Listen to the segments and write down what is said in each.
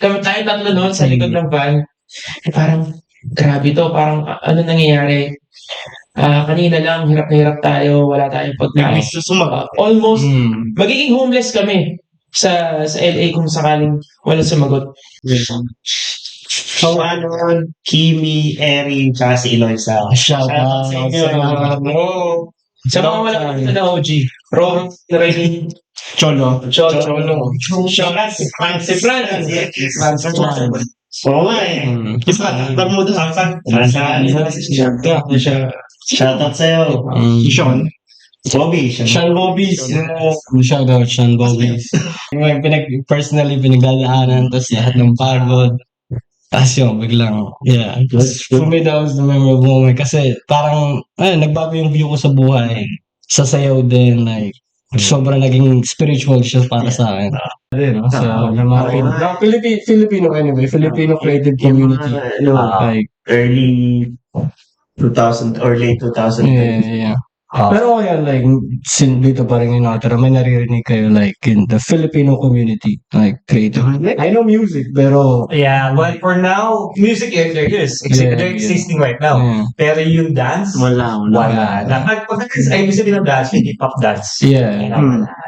kami tayong tatlo noon sa likod ng van, eh, parang grabe 'to, parang ano nangyayari, kanina lang hirap na hirap tayo, wala tayong pagkain. Almost magiging homeless kami sa LA kung sakaling walang sumagot. So, Kimi, Erin, tsaka si Eloisa. Shoutout sa inyo. Sa mga walang nakita na OG, Ron, Ray, Cholo. Cholo, si Franz. Oo nga eh. Tag mo doon, Sansan. Shoutout sa'yo. Sean. Bobby. Sean Bobbies. Shoutout Sean Bobbies. Yung personally pinagdadaanan, tapos lahat ng pagod. Tapos yun, biglang, yeah. For me, that was the memorable moment. Kasi parang, nagbago yung view ko sa buhay. Sa sayaw din, like, sobrang naging spiritual siya para sa akin. So, Filipino anyway, Filipino creative community. Like, Early 2000 or late 2000. yeah. Pero yan, like, dito pa rin yung nakatira, may naririnig kayo, like, in the Filipino community, like, creative. I know music, pero, Yeah, well, for now, music there is. They're existing right now. yeah. Pero yung dance, Wala. wala. Ay, ibig sabihin ng dance, yung hip-hop dance. Yeah.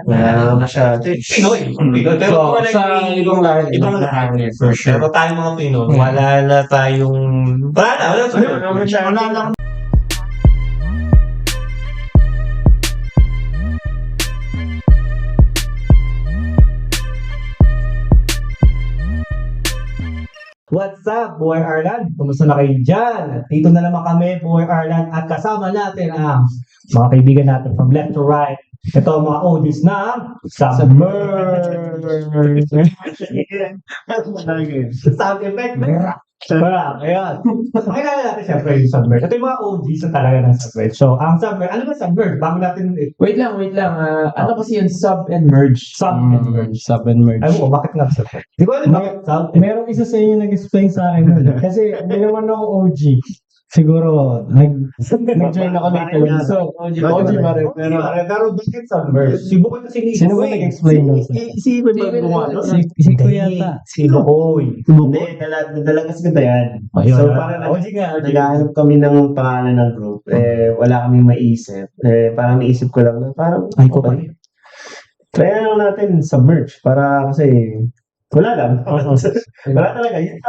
Wala masyado. Pinoy. Pero So, more like sa ibang lahi, ibang lahi. for sure. Pero tayo mga Pinoy, wala na tayong... Wala na. What's up, Boy Arlan? Kumusta na kayo dyan? Dito na naman kami, Boy Arlan, at kasama natin ang mga kaibigan natin from left to right. Ito ang mga audios na Submerge! Sound effect, wala, ayan. Pakilala natin siyempre yung Submerge. Ito yung mga audios na talaga ng Submerge. So, ang Submerge, ano ba Submerge? Bago natin, Wait lang. Ano kasi yung sub and merge? Sub and Merge. Sub and merge. Ay mo, bakit nga sub? Di ko alam bakit sub and Merong isa sa inyo nag-explain sa akin nun. Kasi hindi naman ako OG. Siguro, nag-join ako later. So, OG pa rin. Pero bakit Submerge? Sibukan kasi ni Sino ba nag-explain nun? Si Si Kuya yata. Si Boy. Hindi, dala kasi ganda yan. Ayun. So, parang naghahanap kami ng pangalan ng group. Wala kaming maisip. Parang naisip ko lang na parang, Ay, ko pa. try lang natin Submerge para kasi wala lang. Wala talaga. Yun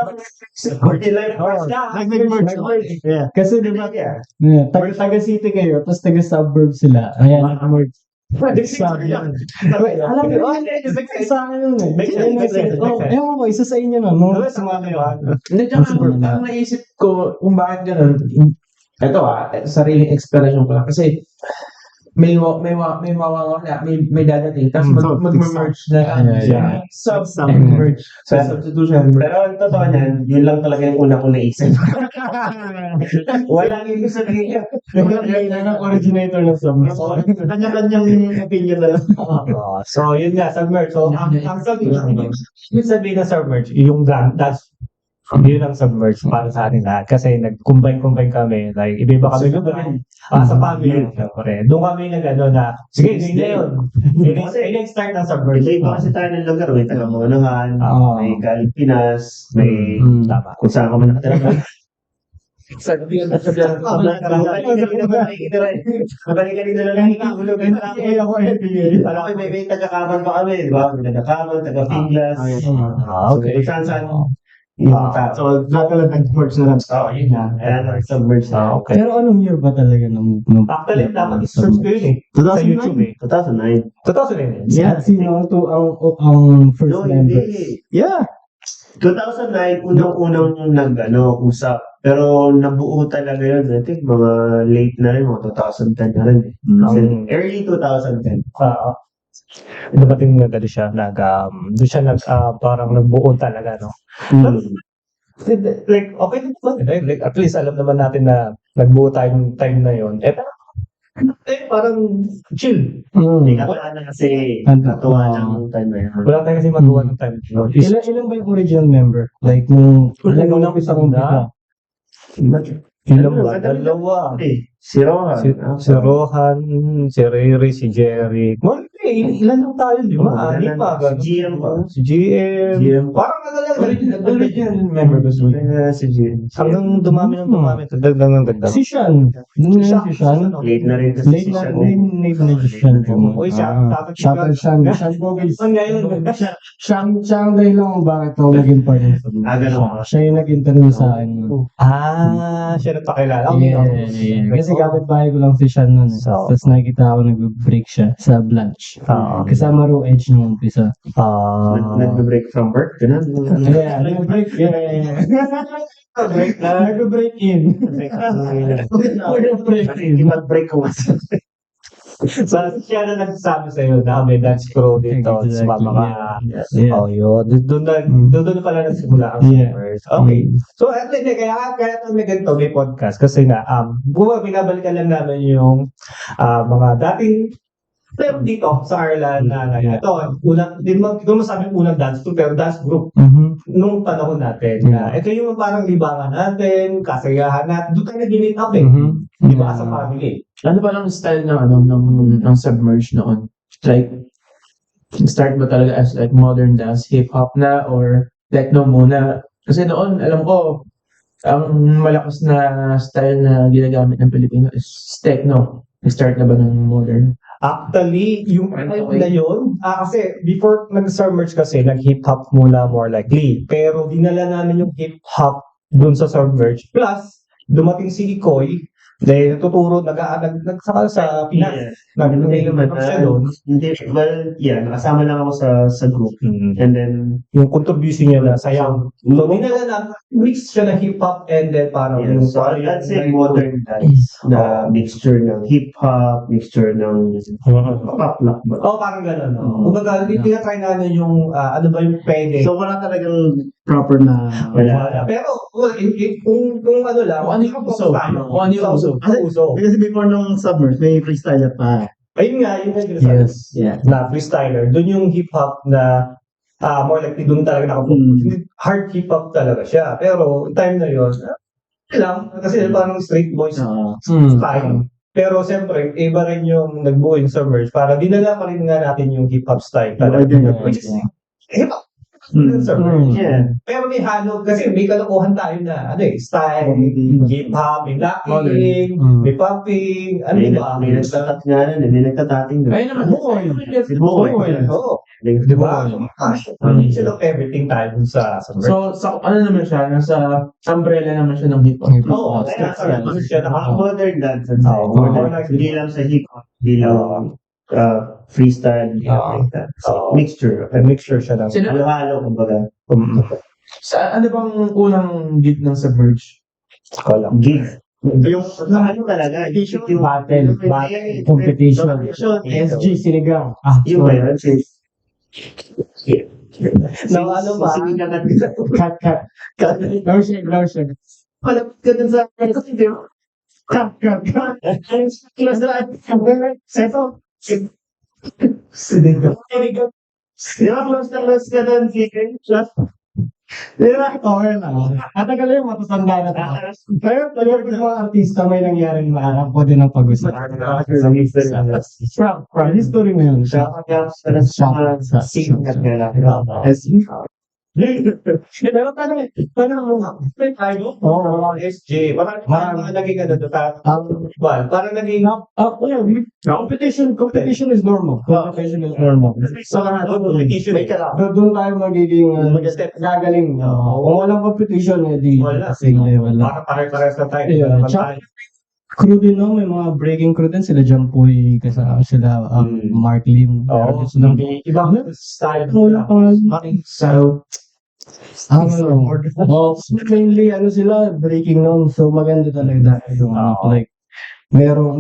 Nag-merge. Yeah. Kasi di ba, Yeah. taga city kayo, tapos taga suburb sila. Ayan, nag-merge. Wait, alam mo, sa akin yun eh. Make sense. Ewan ko, isa sa inyo nun. Nung sumali ako. Hindi, tsaka ang naisip ko kung bakit ganun, ito sariling explanation ko lang. Kasi may mawawala, may dadating, tapos mag-merge na sub and merge. So, substitution. Pero ang totoo niyan, yun lang talaga yung una ko naisip. Walang ibig sabihin. Yan ang originator ng Submerge. Kanya-kanyang opinion na lang. So, yun nga, Submerge. So, ang sabihin na Submerge, yung dance, yun ang Submerge para sa atin lahat. Kasi nag-combine kami. Like, iba kami sa family. Siyempre. Doon kami na, sige, yun na yun. Yun yung start ng Submerge. Iba kasi tayo ng lugar. May taga-Maunahan, may Galing Pinas, may Tama. kung saan kami nakatira. May taga-Kaman pa kami, di ba? May taga-Kaman, taga-Pinglas. Okay. Saan. So, lahat nag-merge na lang. Yun na. Ayan, Submerge na. Okay. Pero anong year ba talaga nung Actually, dapat i-search ko yun eh. Sa YouTube eh. 2009. 2009. Yeah, sino ang first No, member? hindi. Yeah. 2009, unang-unang usap. Pero nabuo talaga yun. I think mga late na rin, mga 2010 na rin. Kasi early 2010. Dumating na gano'n siya, doon siya parang nagbuo talaga, no? Like, okay naman, like, at least alam naman natin na nagbuo tayo ng time na yon. Parang chill. Wala na kasi natuwa ng time na yun. Wala tayong kasi magawa ng time. Ilan ba yung original member? Like, nung umpisa. Ilang ba? Dalawa. Si Rohan. Si Rohan, si Riri, si Jerry. ilan lang tayo, di ba? Anim pa. Si GM pa. Si GM. GM. Parang ano lang. Original member ba sila? Si GM. Hanggang dumami ng dumami. Dagdag ng dagdag. Si Sean. Doon na si Sean. Late na rin kasi Late si na, Sean. late na si Sean. Uy, siya. Shoutout Sean. Sean Bogels. Saan ngayon? Siya ang dahilan kung bakit ako naging partner sa Ah, ganun. Siya yung nag-interview sa akin. Siya nagpakilala. Kasi kapit-bahay ko lang si Sean nun. So, Tapos nakikita ko nag-break siya sa Blanche. Kasama Raw Edge nung umpisa. Nag-break from work. Ganun. Yeah, nag-break. Yeah. Nag-break in. Nag-break in. Nakikipag-break ko. So, siya na nagsasabi sa'yo na may dance crew dito. Exactly, Sumama ka. Yeah. Oh, yun. Doon pala nagsimula ang Yeah. Summers. Okay. So, at least, kaya ito may ganito, may podcast. Kasi nga, binabalikan lang namin yung mga dating pero dito sa Ireland na ito, di mo masabi unang dance group, pero dance group nung panahon natin. Ito yung parang libangan natin, kasayahan natin, doon tayo nag-meet up di ba, sa family. Ano ba lang style ng ng Submerge noon? Like, start ba talaga as like modern dance, hip-hop na, or techno muna? Kasi noon, alam ko, ang malakas na style na ginagamit ng Pilipino is techno. Start na ba ng modern? Actually, yung time na yun, kasi before nag-submerge kasi, nag-hip-hop muna more likely. Pero dinala namin yung hip-hop dun sa submerge. Plus, dumating si Ikoy, dahil natuturo, nagsaka sa Pinas. Hindi naman. siya doon. Nakasama lang ako sa group. And then, Yung contribution niya na sayang. So, dinala na, mix siya ng hip-hop and then parang yung so I'd say modern dance na mixture ng hip-hop, mixture ng pop rock ba? Oh, parang gano'n. Kumbaga, tinatry namin yung, ano ba yung pwede. So wala talagang proper na Wala. Pero, kung ano lang, Kung ano yung uso. Kung ano yung uso. uso. kasi before nung Submerge may freestyler pa. Ayun nga, yung Yes. Yeah. na freestyler. Doon yung hip-hop na more likely doon talaga nakapokus. Hard hip-hop talaga siya. Pero, time na yun, lang. Kasi parang street boys style. Pero, siyempre, iba rin yung nagbuo yung Submerge. Para dinala pa rin nga natin yung hip-hop style talaga. Which is, hip-hop. Submerge. Yeah. Pero may halo, kasi may kalokohan tayo na, style, hip-hop, may locking, may popping, ano ba? May nagtatat nga nun, may nagtatating doon. Ayun naman. Si Boy. Oo. Di Di ba? Combination of everything tayo dun sa Submerge. So, sa ano naman siya? Nasa umbrella naman siya ng hip-hop. Oo, kaya siya Modern dance. Oo, Modern modern. dance. Hindi lang sa hip-hop. Hindi lang freestyle. Like that. So, mixture. A mixture siya ng Sino? Halo-halo, kumbaga. Sa ano bang unang gig ng Submerge? Gig. Yung ano talaga, yung Battle, competition. SG Sinigang. Yung ba yun? Now, ano ba? Cut. No shake. Malapit ka dun sa Cut. Seto. Sinigang. Di ba close na close ka dun, Kike? Okay na. At tagal yung matatanda na tayo. Pero yung mga artista may nangyaring maarap po din ang pag-usap. From history na yun. Pero parang SJ, parang naging ano doon, parang naging Competition is normal. Competition is normal. So, competition. Doon tayo magiging gagaling. Kung walang competition, edi Wala. wala. Parang parehas na tayo. Yeah. Tsaka, crew din no, may mga breaking crew din sila Jampoy kasama sila Mark Lim. Oo. Sila Ibang style. wala pa So, mainly sila breaking noon, so maganda talaga yung like merong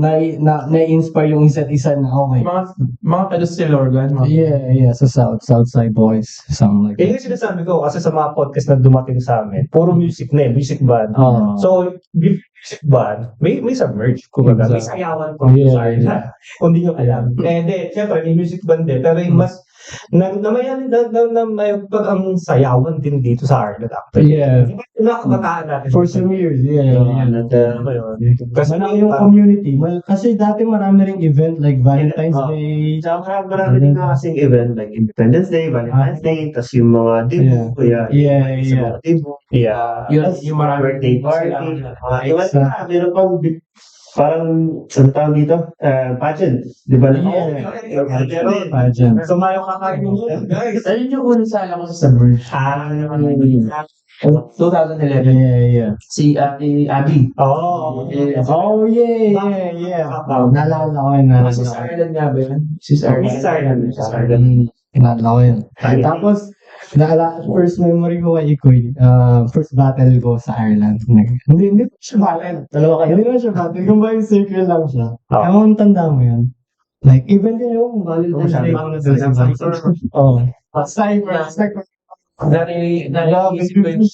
na-inspire yung isa't isa na okay. mga pedestal organ. Yeah, sa Southside Boys, something like Kaya yung sinasabi ko, kasi sa mga podcast na dumating sa amin, puro music na music band. So, music band, may Submerge. Kumbaga, may sayawan ko Yeah, sa Ireland. Kung di nyo alam. Siyempre, may music band din. Pero yung mas na may pag ang sayawan din dito sa Ireland actually. Yeah. Nakabataan natin. For some years, yeah. Ano ba yun? Kasi na yung community. Kasi dati marami ring event like Valentine's Oh. Day. Tsaka marami din nga kasing event like Independence Day, Valentine's Day, tas yung mga demo, Yeah, sa yeah. mga demo, Yeah. Yung marami birthday party, mga iwan na, meron pang parang, ano tawag dito? Pageant, di ba? Pageant. Sumayo ka kayo guys. Ayun yung unang sala ko sa Submerge. 2011. Yeah. Si Ate Abby. Oo. Oh, yeah. Naalala ko yun. Sis Ireland nga ba yun? Sis Ireland. Sis Ireland. Sis Ireland. Naalala ko yun. Tapos, first memory ko kay Ikoy, first battle ko sa Ireland. Hindi ko siya battle. Dalawa kayo? Hindi ko siya battle. Kung ba yung circle lang siya. Ewan, tanda mo yun. Like, even din yung Valentine's Day ko na sa Oh. Sniper. Nariisip ko yung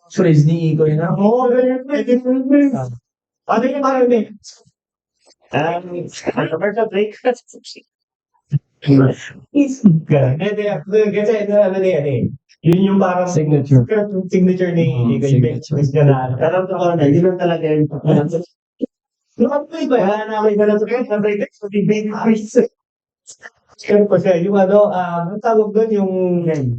phrase ni Iko yun. Oo, ganyan. Ano yung tayo din? Commercial break. Kasi ano na yan eh. Yun yung parang Signature. signature ni Iko. Yung na Alam ko na, hindi lang talaga yung Nakapay ba yan? Nakapay ba lang sa kanya? Baby face. Kaya pa siya, yung ano, ang tawag doon,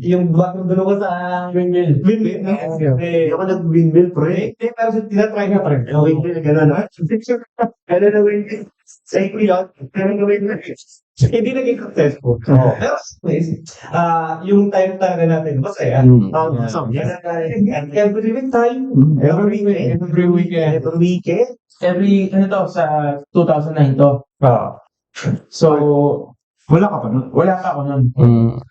yung bakit doon ako sa windmill. Windmill. Hindi ako nag-windmill, pre. Pero tinatry nga pa rin. Windmill, gano'n, ha? Gano'n na windmill. Sa iko yun, gano'n na windmill. Hindi naging successful. Pero, yung time talaga natin, masaya. Every week tayo. Every weekend. Every weekend. Ano to, sa 2009 to. So, Wala ka pa nun. wala pa ako nun.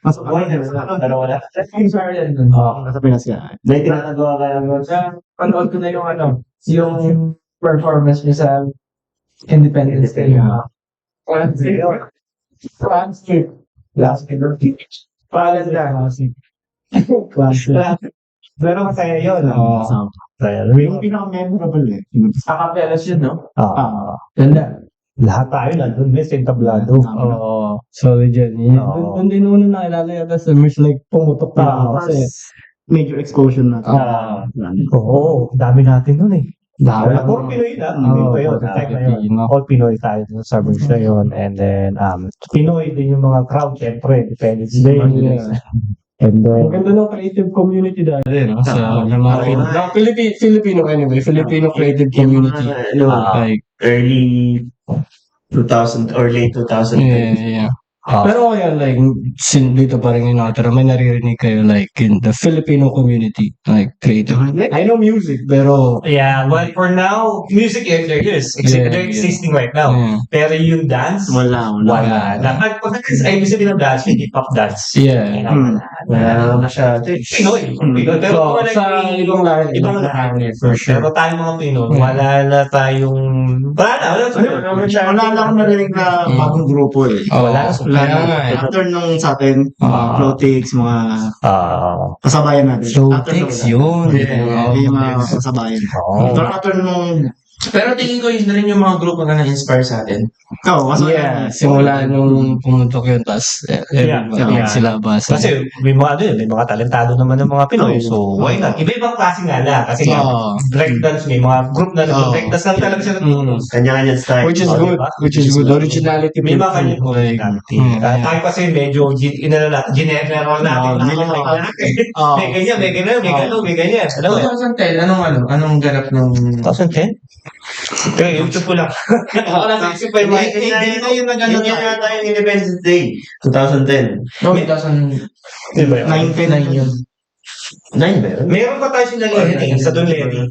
Mas Okay na, dalawa na. Sis Ireland nun. Nasa Pinas ka. May tinatagawa kaya mo. Panood ko na yung performance niya sa Independence Day. France trip. Last ever. Paalala. Pero masaya yun. Masaya. Yung pinaka-memorable Acapelas yun, no? Ganda. Lahat tayo nandun, may entablado. Oo. So, legit. Doon din una nakilala yata sa Merch, like, pumutok na ako. Kasi, Major exposure natin. Oo, dami natin nun eh. dami. All Pinoy na. Oo, Pinoy pa yun. puro Time na yun. Pilipino. All Pinoy tayo sa Merch na yun. And then, Pinoy din yung mga crowd, syempre. Independence Day. Yeah. And Ang then, ganda ng creative community dati, no? Sa mga Filipino anyway, Filipino creative community. Like, Early 2000 or late 2000. yeah. Pero yan, like, dito pa rin yung nakatira, may naririnig kayo, like, in the Filipino community, like, creative. I know music, pero, yeah, well, for now, music there is. Yeah, They're existing right now. yeah. Pero yung dance, Wala. wala. Pag ay ibig sabihin ng dance, hindi pop dance. Yeah. Wala masyado. Pinoy. Pero So, wala sa ibang lahat, ibang lahat. for sure. Pero tayo mga Pinoy, wala na tayong... Wala Wala akong narinig na bagong grupo eh. Wala nga eh. After nung sa atin, Flowtix, mga kasabayan natin. Flowtix, yun. Yeah, yung mga kasabayan. Pero after nung... Pero tingin ko yun na rin yung mga grupo na na-inspire sa atin. Yeah, simula nung pumutok yun, tas sila basa. Kasi may mga talentado naman ng mga Pinoy. So, why not? Iba-ibang klase nga lang. Kasi breakdance, may mga group na breakdance lang talaga sila. Kanya-kanya style. Which is good. Which is good. Originality. May mga kanyang originality. Tayo kasi medyo general natin. May ganyan, may ganyan, may ganyan, may ganyan. Alam mo? 2010, anong ganap nung... 2010? Okay, YouTube ko lang. Ako lang sa isip pa yung mga Hindi na yung nag-ano niya yata yung Independence Day. 2010. No, 2009 yun. 9 ba yun? Meron pa tayo sila Lenny, sa Don Lenny.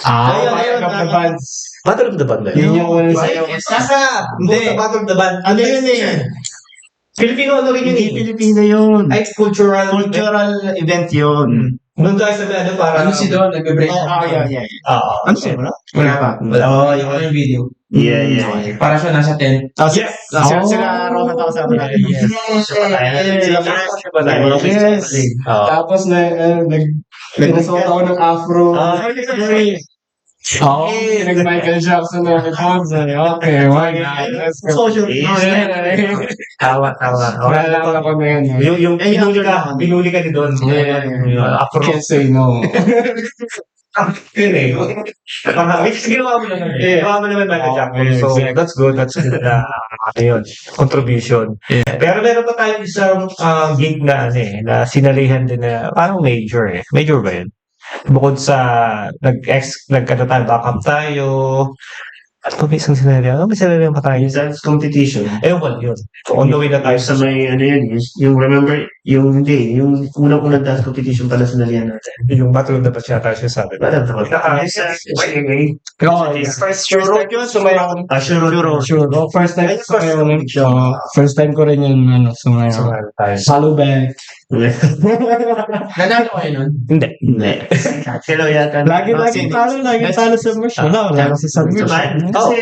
Battle of the Bands. Battle of the Band ba Yun yung una sa'yo. Hindi, sa Battle of the Band. Ano yun eh? Filipino ano rin yun Hindi eh. Pilipino yun. Ay, cultural. Event yun. Doon tayo sa ano para... Ano si Don? Nagbe-break. Yeah. Oo. Ano siya? Wala pa. Oo, Yung video. Yeah. Para siya nasa tent. Yes! Sila Ron at ako sa mga. Yes. Tapos pinasuot ako ng afro. Oo, nag-Michael Jackson na concert. Okay, why not? Let's go. Social Tawa. Naalala ko na yun. Yung pinuli ka ni Don. Can't say no. Yun eh. Ginawa mo naman eh. Ginawa mo naman Michael Jackson. So, that's good. That's good na, yun, contribution. Pero meron pa tayo isang gig na, na sinalihan din na, parang major eh. Major ba yun? Bukod sa, backup tayo. At pa isang sinalihan? Ano may sinalihan pa tayo? Yung dance competition. Well, yun. So, on the way na tayo Sa may, ano yun, yung remember, yung unang-unang dance competition pala sa nalihan natin. yung Battle of the Bach yata siya sabi. Wala na First time yun, sumayaw. Sure. First time sumayaw. First time ko rin yun, sumayaw. Follow back. Nanalo kayo nun? Hindi. Hello yata. Lagi talo sa merch. Wala kasi sa merch. Kasi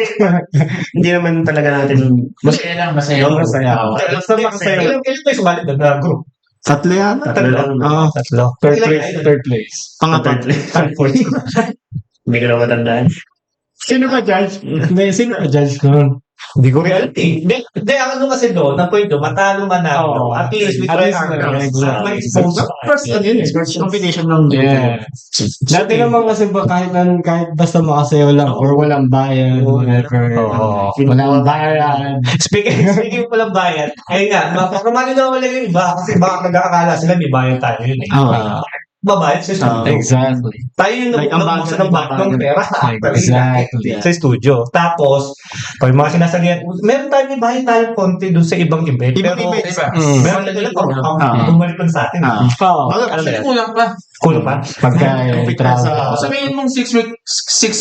hindi naman talaga natin Masaya. Basta makasaya. Kailan tayo sumalit na group? Tatlo yan. tatlo lang. Tatlo. Third place. Pangapat. Hindi ko na matandaan. Sino ka judge? Sino ka judge nun? Hindi ko rin alam eh. Hindi, ako kasi doon, ang point doon, matalo manalo. Oo. At least we At try least our na, best. exactly. May exposure. First, ano yun, first competition ng Yeah. Dati naman kasi kahit basta makasayaw lang or walang bayad, whatever. Oo. Walang bayad. Speaking ko lang bayad, ayun nga, mapakamali na wala yung iba kasi baka nag-aakala sila may bayad tayo yun eh. Oo. Babayad sa studio. Exactly. Tayo yung Like, ang nabubusan bago ng back ng pera. Exactly. Sa studio. Tapos, pag mga sinasalihan, meron tayo, may bayad tayo konti dun sa ibang event. Ibang Pero, event. meron na nila bumalik lang sa atin. Ah. Oo. Ano ba yan? Kulang pa. Kulang pa? Pagkain, travel. Sabihin mong 6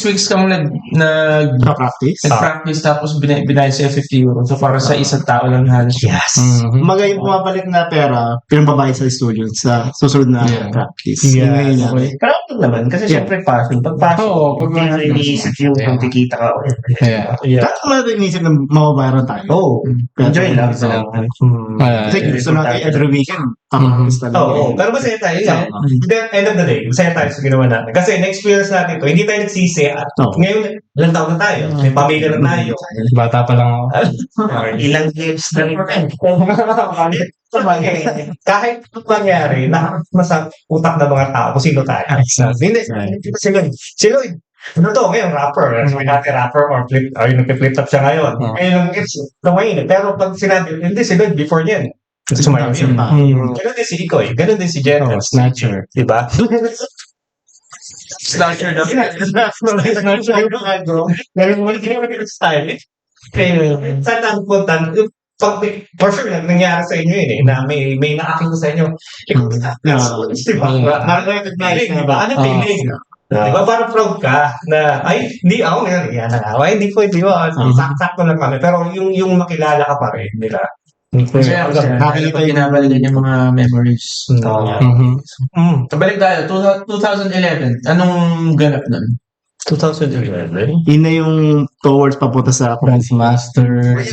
weeks kang practice. nag-practice tapos binayad sa'yo 50 euro. So, para sa isang tao lang halos. Yes. Mhm. Mga yung pumapalik na pera, pinababayad sa studio sa susunod na Yeah. practice. Yeah. Yun na yun. Pero ano naman, kasi Yeah. syempre passion. Pag passion, Oo, pag hindi mo iniisip yung pagkikita ka. Yeah. Yeah. Kahit naman natin inisip na mababayaran tayo. Oh. Enjoy lang. Kasi gusto natin every weekend, practice talaga. Oo, pero masaya tayo. Yeah. Then, end of the day, masaya tayo sa ginawa natin. Kasi na-experience natin to, hindi tayo nagsisi. At Oo. ngayon, ilang taon na tayo. May pamilya na tayo. Bata pa lang ako. Ilang games na rin. Kahit mangyari, nakakasama sa utak ng mga tao kung sino tayo. Hindi, si Lloyd. Si Lloyd, ano to, ngayon, rapper. Sabi natin rapper or yung nag-flip top siya ngayon. Ngayon lang, it's tumayin. Pero pag sinabi, hindi si Lloyd before niyan. Sumayin yun. Ganun din si Ikoy. Ganun din si Jen. Snatcher. Diba? Snatcher na. Ganun mo yung style. Saan ang punta? Pag, for sure, nangyari sa inyo yun eh, na may nakakita sa inyo. Diba? Ma-recognize na ba? Ano feeling? Diba? Parang proud ka na, ay, hindi ako ngayon. Yan na nga. Ay, hindi po, di ba? Sakto lang kami. Pero yung makilala ka pa rin, di ba? Masaya. Nakakita yung pinabalikan yung mga memories. Kabalik tayo, 2011. Anong ganap nun? 2011? Yun na yung towards papunta sa Dance Masters,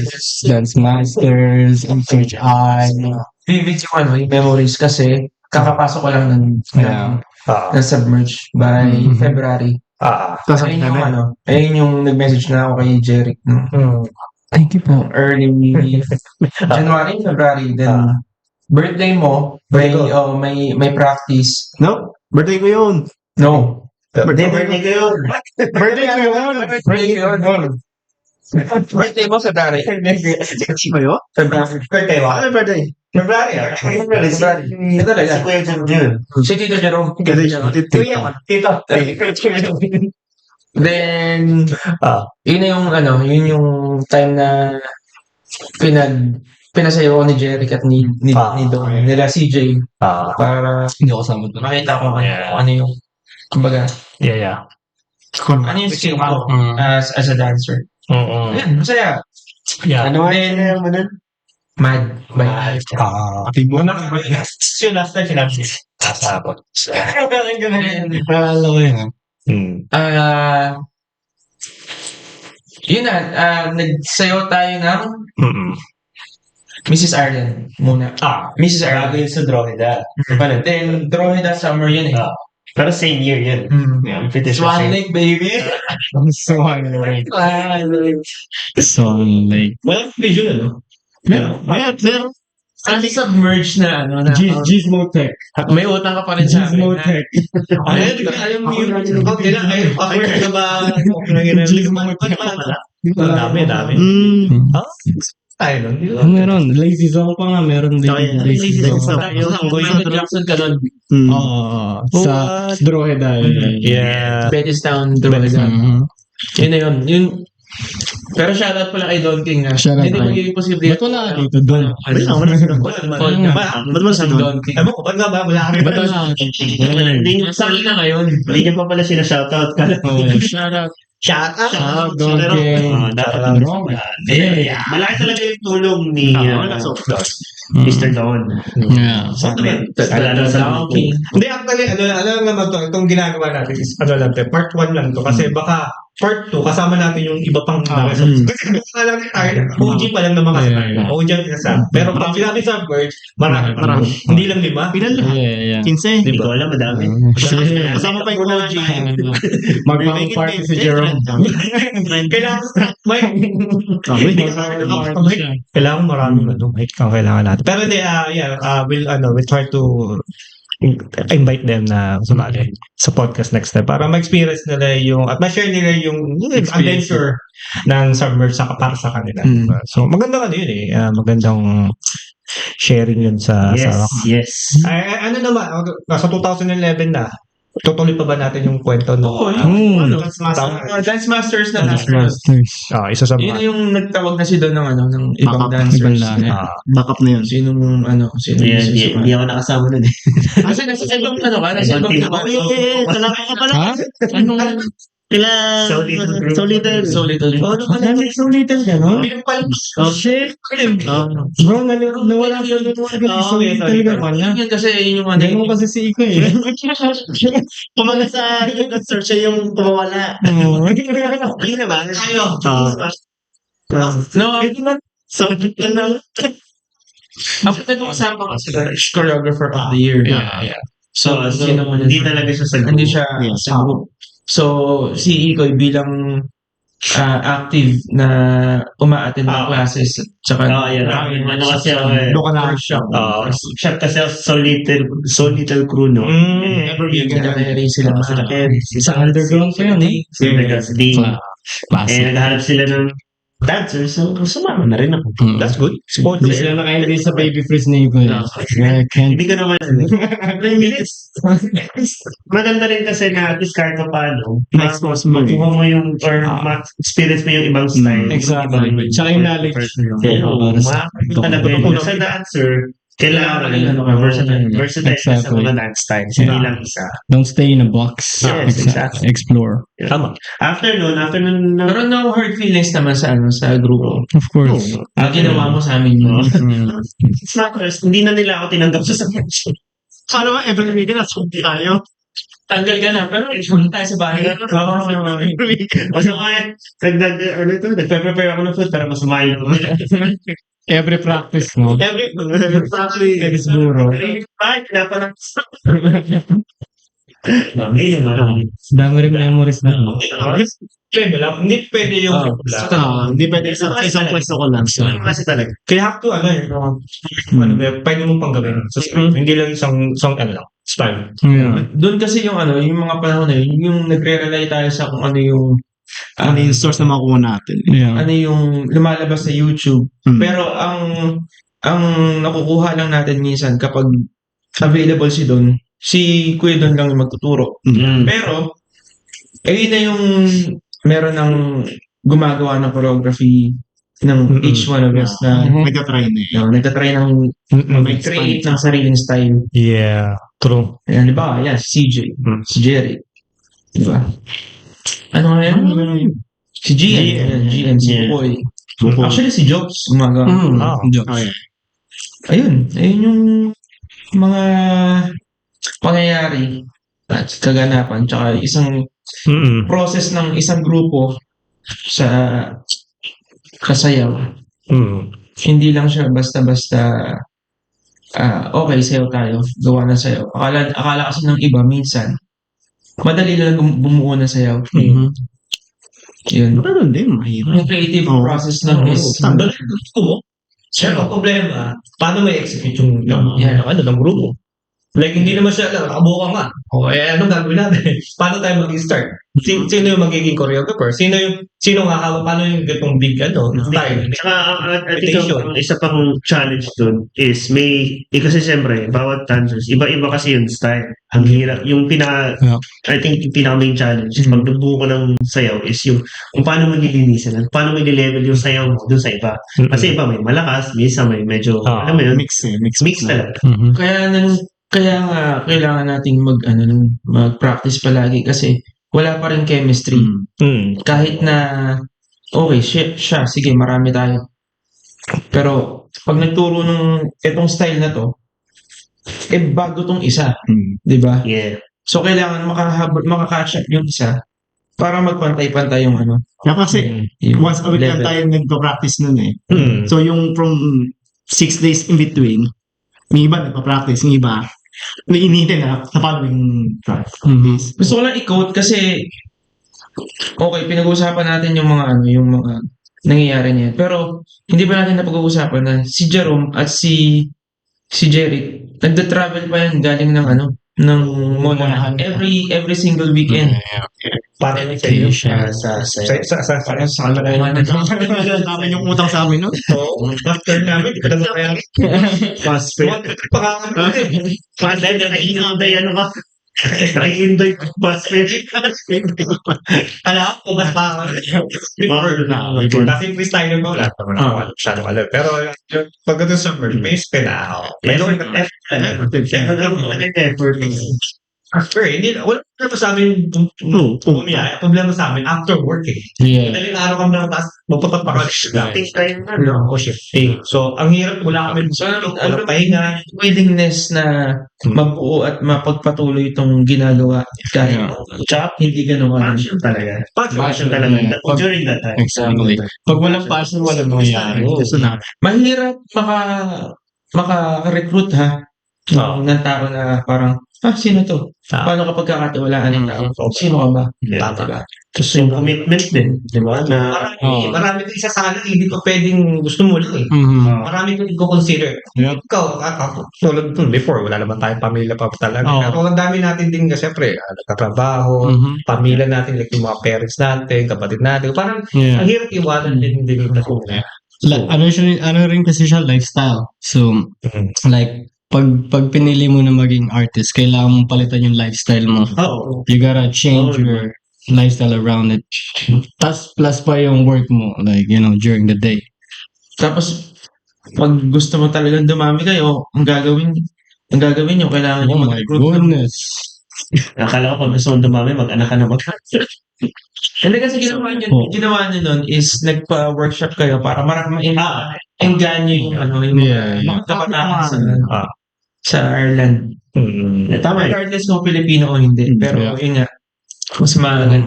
MHI. Vivid yung memories kasi kakapasok ko lang ng Submerge by February. Tapos Ayun yung nag-message na ako kay Jeric. Thank you po. Early January, February. Then, birthday mo, may practice. No, birthday ko yun. No. Birthday ko yun. Birthday ko yun. Birthday mo, February. Kasi ko yun? Birthday mo? Ano birthday? February. February. Ito talaga. Si Kuya Jun. Si Tito Jerome. Tito. Then, yun yung time na pinasayo ko ni Jeric at ni Don, nila CJ, para Hindi ako kasama doon. makita ko kung ano yung, kumbaga, Yeah. ano yung skill ko as a dancer. Ayan, masaya. Yeah. Ano nga Then, yung mo nun? Mad. Tigmo na. Yun, last time sinabi. Sasabot. Naalala ko yun. Yun na, nagsayo tayo ng Mrs. Arlen muna. Mrs. Arlen. Bago yun sa Dronida. Then, Dronida Summer yun eh. Pero same year yun. Yeah, I'm pretty sure. Swan same. Lake, baby! Swan Lake. Swan Lake. Walang visual, ano? Meron. Ang submerged na, ano, na, Gizmotech. may utang ka pa rin sa akin. Gizmotech. Alam mo yun, aware ka ba? Dami. Tayo nun. Meron. Lazy Song pa nga. Meron din. Oh, yeah. Lazy Lazy Song. Song. Michael Jackson ka nun. Oo. Sa Drogheda. Yeah. Bettystown, Drogheda. Yun na yun. Pero shoutout pala kay Don King. Shoutout Hindi kay- magiging posible. Ba't wala ka dito doon? Ba't mo sa Don King. Ewan ko, ba't nga ba? Wala ka rin. Ba't wala ka dito? Sa akin na ngayon. Hindi pa pala sila shoutout. Shoutout. Shout out. Ah, Don King. Dapat malaki talaga yung tulong ni Mr. Don. Yeah. Sa amin. Lalo sa King. Hindi, actually, ano naman to, itong ginagawa natin is, part 1 lang to. Kasi baka, part 2, kasama natin yung iba pang Kasi baka lang tayo, OG pa lang naman kasi tayo. OG ang kasama. Pero pag sinabi sa merge, marami. Hindi lang 5. Pilan lang. Yeah. 15. Hindi ko alam, madami. Kasama pa yung OG. Magpapang-party si Jerome. Kailangan, Okay. kailangan maraming mic ang kailangan natin. Pero hindi, we'll try to invite them na sumali sa podcast next time para ma-experience nila at ma-share nila yung adventure ng Submerge para sa kanila. So, magandang yun eh. Magandang sharing yun sa Yes. ano naman, sa 2011 na, tutuloy pa ba natin yung kwento no? Dance Masters na Isa sa Yun na yung nagtawag na si Don ng ng ibang Backup. dancers. Backup na yun. Sino Hindi ako nakasama nun eh. Kasi nasa ibang ka ba? Nasa ibang ka ba? Talaga ka pala. Ha? Anong? Kila... So little group. So little. So little. So little ka, no? Oh, shit. Bro, nawala ko yung so little talaga pala. Yun kasi yun yung Ganun kasi si Iko eh. Kumaga sa search siya yung tumawala. Hindi naman. No, So, ano? after nung kasama ka sila, choreographer of the year. Yeah. So, Hindi talaga siya sa hindi siya sa group. So, si Ikoy bilang active na uma-attend ng classes at saka Ano kasi ako eh. Doon ka na. workshop. Siya kasi ako so little crew, no? Never be ganda kay Ray sila. Sa underground pa yun eh. Naghahanap sila ng dancers, so sumama na rin ako. That's good. Hindi sila nakaintay sa baby freeze ni Iko eh. Hindi ko naman 3 minutes. Maganda rin kasi na at least kahit pa paano, Ma-expose mo. makuha mo yung, or ma-experience mo yung ibang style. Exactly. Tsaka yung knowledge. Makakita talaga yung sa dancer, kailangan versatile ka sa mga dance styles, hindi lang isa. Don't stay in a box. Yes, exactly. Explore. Tama. After nun, Pero no hard feelings naman sa sa grupo. Of course. Ang ginawa mo sa amin yun. Snackers, hindi na nila ako tinanggap sa selection. Paano ba every weekend nasundi tayo? Tanggal ka na, pero punta tayo sa bahay. Masama yan. Nagpe-prepare ako ng food para masama yung Every practice mo. Exactly. Siguro. Bakit? Pinapanang Dami rin memories na. Pwede lang. Hindi pwede yung Hindi pwede sa isang pwesto ko lang. kasi talaga. Kaya have to, pwede mong panggawin. So, hindi lang isang style. Yeah. Doon kasi yung yung mga panahon na yun, yung nagre-rely tayo sa kung ano yung Ano yung source na makuha natin? Yeah. ano yung lumalabas sa YouTube. Pero ang nakukuha lang natin minsan kapag available si Kuya Don lang yung magtuturo. Pero ayun na yung meron ng gumagawa ng choreography ng each one of us na Nagka-try na eh. nagtatry ng mag-create ng sariling style. Yeah, true. Ayan, di ba? Yan, si CJ, si Jerry. Di ba? Ano nga yan? Si GN, si Boy. Actually, si Jobs gumagawa. Jokes. Ayun yung mga pangyayari at kaganapan tsaka isang process ng isang grupo sa kasayaw. Hindi lang siya basta-basta okay, sayaw tayo, gawa na sayaw. Akala kasi ng iba minsan madali lang bumuo ng sayaw. Mhm. Yun. Pero hindi, mahirap. Yung creative Oo. process lang is, Sandali, gusto mo. Siya ang problema, paano may execute yung Yeah. ng grupo? Like, hindi naman siya, nakabuka nga. O, anong gagawin natin? Paano tayo mag-start? Sino yung magiging choreographer? Sino nga hawak? Paano yung gatong big, style? Tsaka, I think ang isa pang challenge dun is kasi siyempre, bawat dancers, iba-iba kasi yung style. Ang hirap, Yeah. I think yung pinaka main challenge, pag nagbuo ko ng sayaw is yung kung paano mo nilinisan at paano mo nilevel yung sayaw mo dun sa iba. Kasi iba may malakas, minsan may medyo, alam mo yun, mix talaga. Mhm. kaya nga, kailangan nating mag-practice palagi kasi wala pa rin chemistry. Kahit na, okay, siya, sige, marami tayo. Pero, pag nagturo nung itong style na to, bago tong isa. Di ba? Yeah. So, kailangan makaka-catch up yung isa para magpantay-pantay yung Kasi, yung once a week lang level. tayo nagpa-practice nun eh. So, yung from 6 days in between, may iba nagpa-practice, yung iba, iniintay na sa following days. Gusto ko lang i-quote kasi okay, pinag-uusapan natin yung mga nangyayari niyan. Pero hindi pa natin napag-uusapan na si Jerome at si Jeric, nagda-travel pa yan galing ng Molahan every single weekend. Para sa iyo. Para sa kalokohan na Dami yung utang sa amin, no? Oo. After namin, di ka na kaya. Fast food. Nakihintay ka. Nakihintay fast food. Alam ko, mas kasi freestyle mo, lahat naman ako masyadong alam. Pero pagdating sa merge, may spin na ako. Meron ka Effort. After, wala problema sa amin umiyaya. Problema sa amin after work eh. Yeah. Madaling araw kami na tapos magpapat pa kami siya. Time na. O shifting. So, ang hirap, wala kami walang pahinga. willingness na mabuo at mapagpatuloy itong ginagawa kahit hindi ganun Passion talaga. Passion talaga. During that time. Exactly. Pag walang passion, walang mangyayari. Gusto na. Mahirap maka-recruit ng tao na parang, sino to? Paano kapag kakatiwalaan ng tao? Sino ka ba? Diba? Tapos yung commitment din. Di ba? Na, Marami din isasala, hindi ko pwedeng gusto mo lang eh. Marami ko i-consider. Yep. Ikaw, tulad dun before, wala naman tayong pamilya pa talaga. Oo. Pero ang dami natin din kasi, siyempre, nagtatrabaho, pamilya natin, like yung mga parents natin, kapatid natin. Parang, Yeah. ang hirap iwanan din na kung Ano rin kasi siya lifestyle. So, like, pag pinili mo na maging artist, kailangan mong palitan yung lifestyle mo. oo. You gotta change your lifestyle around it. Tas plus pa yung work mo, like, during the day. Tapos, pag gusto mo talagang dumami kayo, ang gagawin nyo, kailangan nyo Oh my mag-recruit. goodness. Akala ko pag gusto mong dumami, mag-anak ka na Hindi kasi ginawa nyo nun is nagpa-workshop kayo para ma-engganyo yung Yeah. mga kabataan sa Ireland. Tama eh. Regardless kung Pilipino o hindi. Pero yun nga, mas marami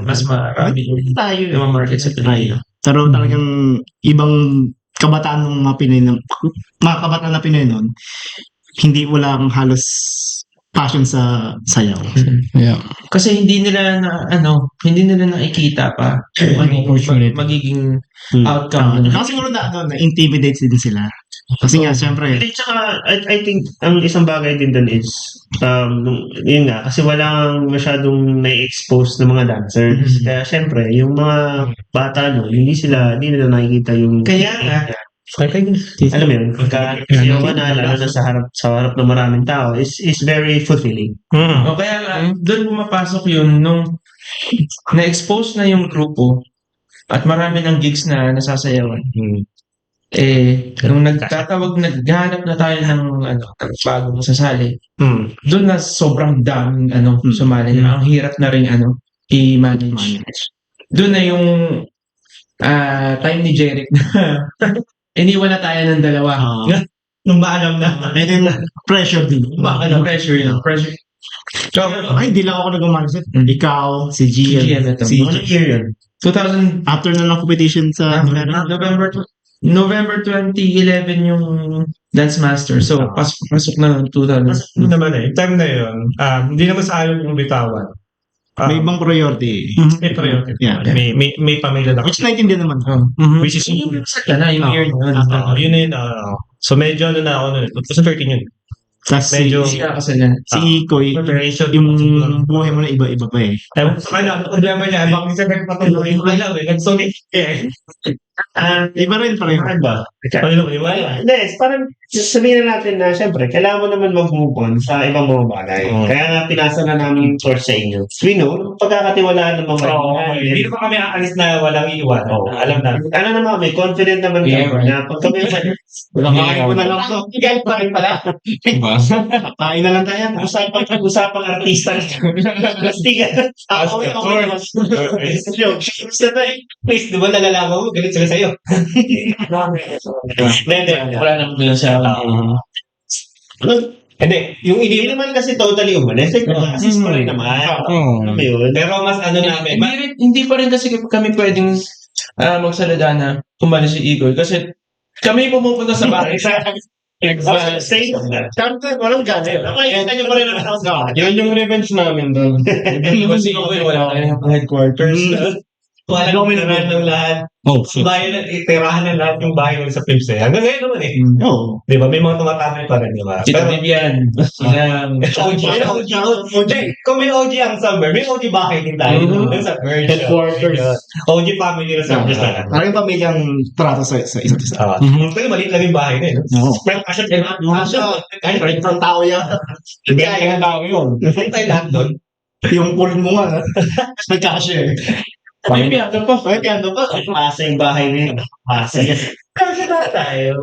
Tayo yung mga market sa Pilipinas. Pero talagang ibang kabataan ng mga Pinoy, mga kabataan na Pinoy nun, walang halos passion sa sayaw. Yeah. Kasi hindi nila nakikita pa kung ano yung Opportunity. magiging outcome. Kasi siguro na-intimidate din sila. Kasi nga, syempre, Hindi, tsaka, I think, ang isang bagay din dun is, yun nga, kasi walang masyadong na-expose ng mga dancers. Kaya, syempre, yung mga bata, hindi nila nakikita yung... Kaya nga, alam mo yun, kasi yung lalo na sa harap ng maraming tao, is very fulfilling. o kaya nga, doon pumapasok yun nung na-expose na yung grupo at marami ng gigs na nasasayawan. Nung naghahanap na tayo ng bagong sasali, doon na sobrang daming sumali na. Ang hirap na rin i-manage. Doon na yung time ni Jeric na iniwan na tayo ng dalawa. nung maalam na. and then, pressure din. Pressure yun. Pressure. So, Ay, hindi lang ako nag-manage. Ikaw, si Gian, Gian ito. si Ano year yun? 2000, after na ng competition sa November 2011 yung Dance Master. So, pasok na ng 2000. Ano naman eh, time na yun, hindi naman sa ayaw yung bitawan. May ibang priority. May priority. Yeah. May pamilya na. Which naintindihan naman. Which is Yung sa na, yung year na yun. yun na yun. So medyo ano na ako nun. 2013 yun. Tapos Medyo Hindi ka kasi yan. si Ikoy, preparation. yung buhay mo na iba-iba pa eh. Ewan ko sa kanya, ano problema niya? Bakit siya nagpatuloy? Yung alam eh, nagsulit eh. Iba rin pareho. Ano ba? Ano ba? Hindi, parang sabihin na natin na syempre, kailangan mo naman mag-move on sa ibang mga bagay. Kaya nga pinasa na namin yung course sa inyo. We know, pagkakatiwalaan ng mga hindi naman kami aalis na walang iiwan. Alam na. Ano naman kami, confident naman kami na pag kami Kakain ko na lang to. Ikaw pa rin pala. Diba? Kain na lang tayo. Usapang artista. Plastikan. Ako yung please, di ba nalalaman mo? Galit sila sa'yo. Hindi. Wala naman doon siya. Hindi. Yung hindi naman kasi totally umalis. Assist mo rin naman. Alam mo yun? Pero mas ano namin. Hindi pa rin kasi kami pwedeng magsalita na umalis si Igor. Kasi kami pumupunta sa bahay. Stay. Walang gana. Nakikita niyo pa rin ang house. Yun yung revenge namin doon. Kasi wala kayong headquarters. Wala kami naman ng lahat. Oh, shit. Bayan na, tirahan na lahat yung bahay sa Philips eh. Hanggang ngayon naman eh. Oo. Di ba? May mga tumatapay pa rin, di ba? Si Vivian. Silang OG. Kung may OG ang summer, may OG bahay din tayo. Dun sa Merge. Headquarters. OG family na sa Merge na. Parang yung pamilyang trato sa isa't isa. Pero maliit lang yung bahay na yun. Oo. Pero kasi, kahit Isang tao yan. hindi kaya ng tao yun. Hindi tayo lahat doon. Yung pool mo nga. Nagkakashare. Vivian, ano pa? Ay, kaya ba? Pasa yung bahay na yun. Pasa. Kasi na tayo.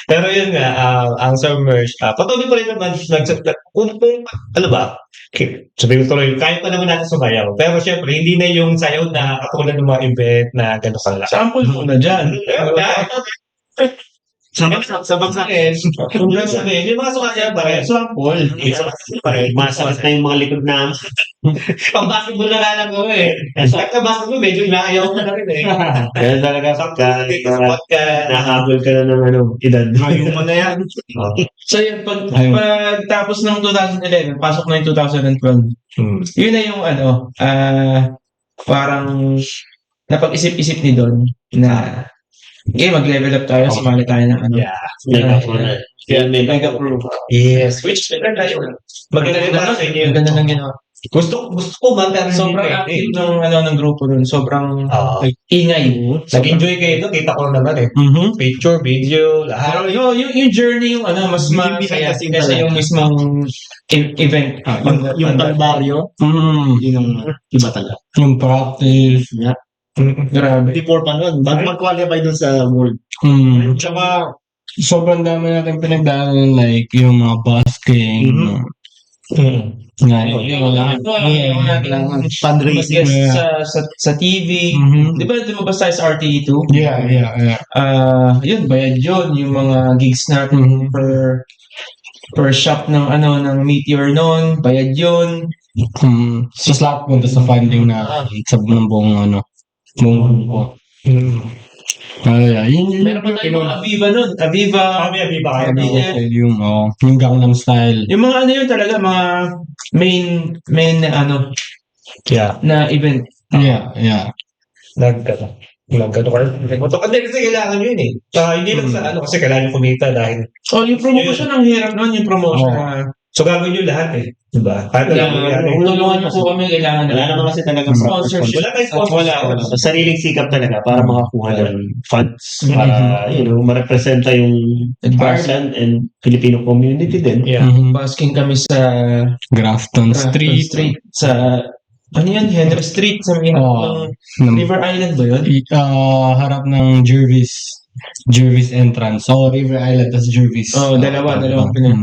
Pero yun nga, ang Submerge, patuloy pa rin naman, kung ano ba, sabihin ko tuloy, kaya pa naman natin sumayaw. Pero syempre, hindi na yung sayaw na katulad ng mga event na gano'n kalala. Sample muna dyan. Sa bagsakin, kung lang sabihin, yung mga sumasayaw pa rin. Sample. Masakit na yung mga likod na pang-basketball na lang ako eh. Sa basketball, medyo inaayaw ko na rin eh. Kaya talaga pagka nakahabol ka na ng edad. Ayaw mo na yan. So yun, pagtapos ng 2011, pasok na yung 2012. Yun na yung parang napag-isip-isip ni Don na mag-level up tayo, sumali tayo ng Mega Pro. Yes. Which maganda yun. Maganda yun para sa inyo. Maganda ng ginawa. Gusto ko man, pero Sobrang active ng grupo dun. Sobrang ingay. Nag-enjoy kayo doon. Kita ko naman eh. Picture, video, lahat. Pero yung journey yung mas masaya kasi yung mismong event. Yung kalbaryo, yun ang iba talaga. Yung practice. Grabe. Before pa nun, bago mag-qualify dun sa world. Tsaka, sobrang dami natin pinagdaanan like yung mga busking. Fundraising. Sa TV. Di ba lumabas tayo sa RTE2? Yeah. Yun, bayad yun. Yung mga gigs natin per shop ng Meteor noon, bayad yun. Sa lahat punta sa funding na sa buong buong grupo. Yun Meron pa tayo mga Aviva nun. Aviva. Aviva. yung Gangnam Style. Yung mga yun talaga, mga main Yeah. na event. Yeah. Nagkano kasi kailangan yun eh. Hindi lang sa kasi kailangan yung kumita dahil. Yung promotion, ang hirap nun, yung promotion. So gagawin nyo lahat eh. Diba? Kahit Tulungan nyo po kami, kailangan wala naman kasi talagang sponsorship. Wala tayong sponsor. So, sariling sikap talaga para makakuha ng funds para, ma-representa yung Ireland and Filipino community din. Yeah. Basking kami sa Grafton Street. Sa Henry Street sa may River Island ba yun? Harap ng Jervis entrance. So, River Island tas Jervis. Dalawang pinag.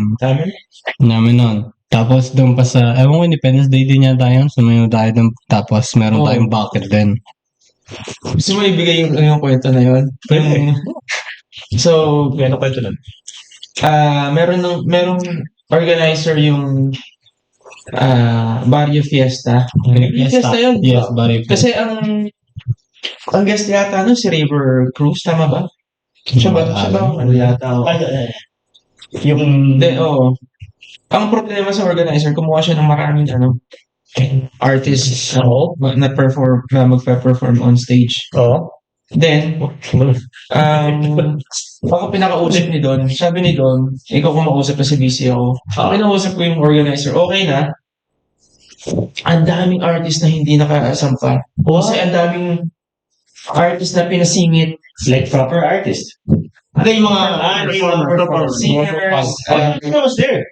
Namin nun. Tapos doon pa sa, ewan ko, Independence Day din yata yun. Sumayo tayo doon. Tapos meron tayong bucket din. Gusto mo ibigay yung kwento na yun? So, Ano kwento nun? merong organizer yung Barrio Fiesta. Fiesta yun. Yes, Barrio Fiesta. Kasi ang guest yata si River Cruz, tama ba? Siya ba? Yata. Yung... Ang problema sa organizer, kumuha siya ng maraming artists na magpe-perform on stage. Oo. Then, ako pinakausap ni Don, sabi ni Don, ikaw kung makausap na si BC ako, pinausap ko yung organizer, okay na, ang daming artist na hindi nakasampa. Kasi ang daming artist na pinasingit, Like proper artist. Hindi yung mga performers. singers, I was there.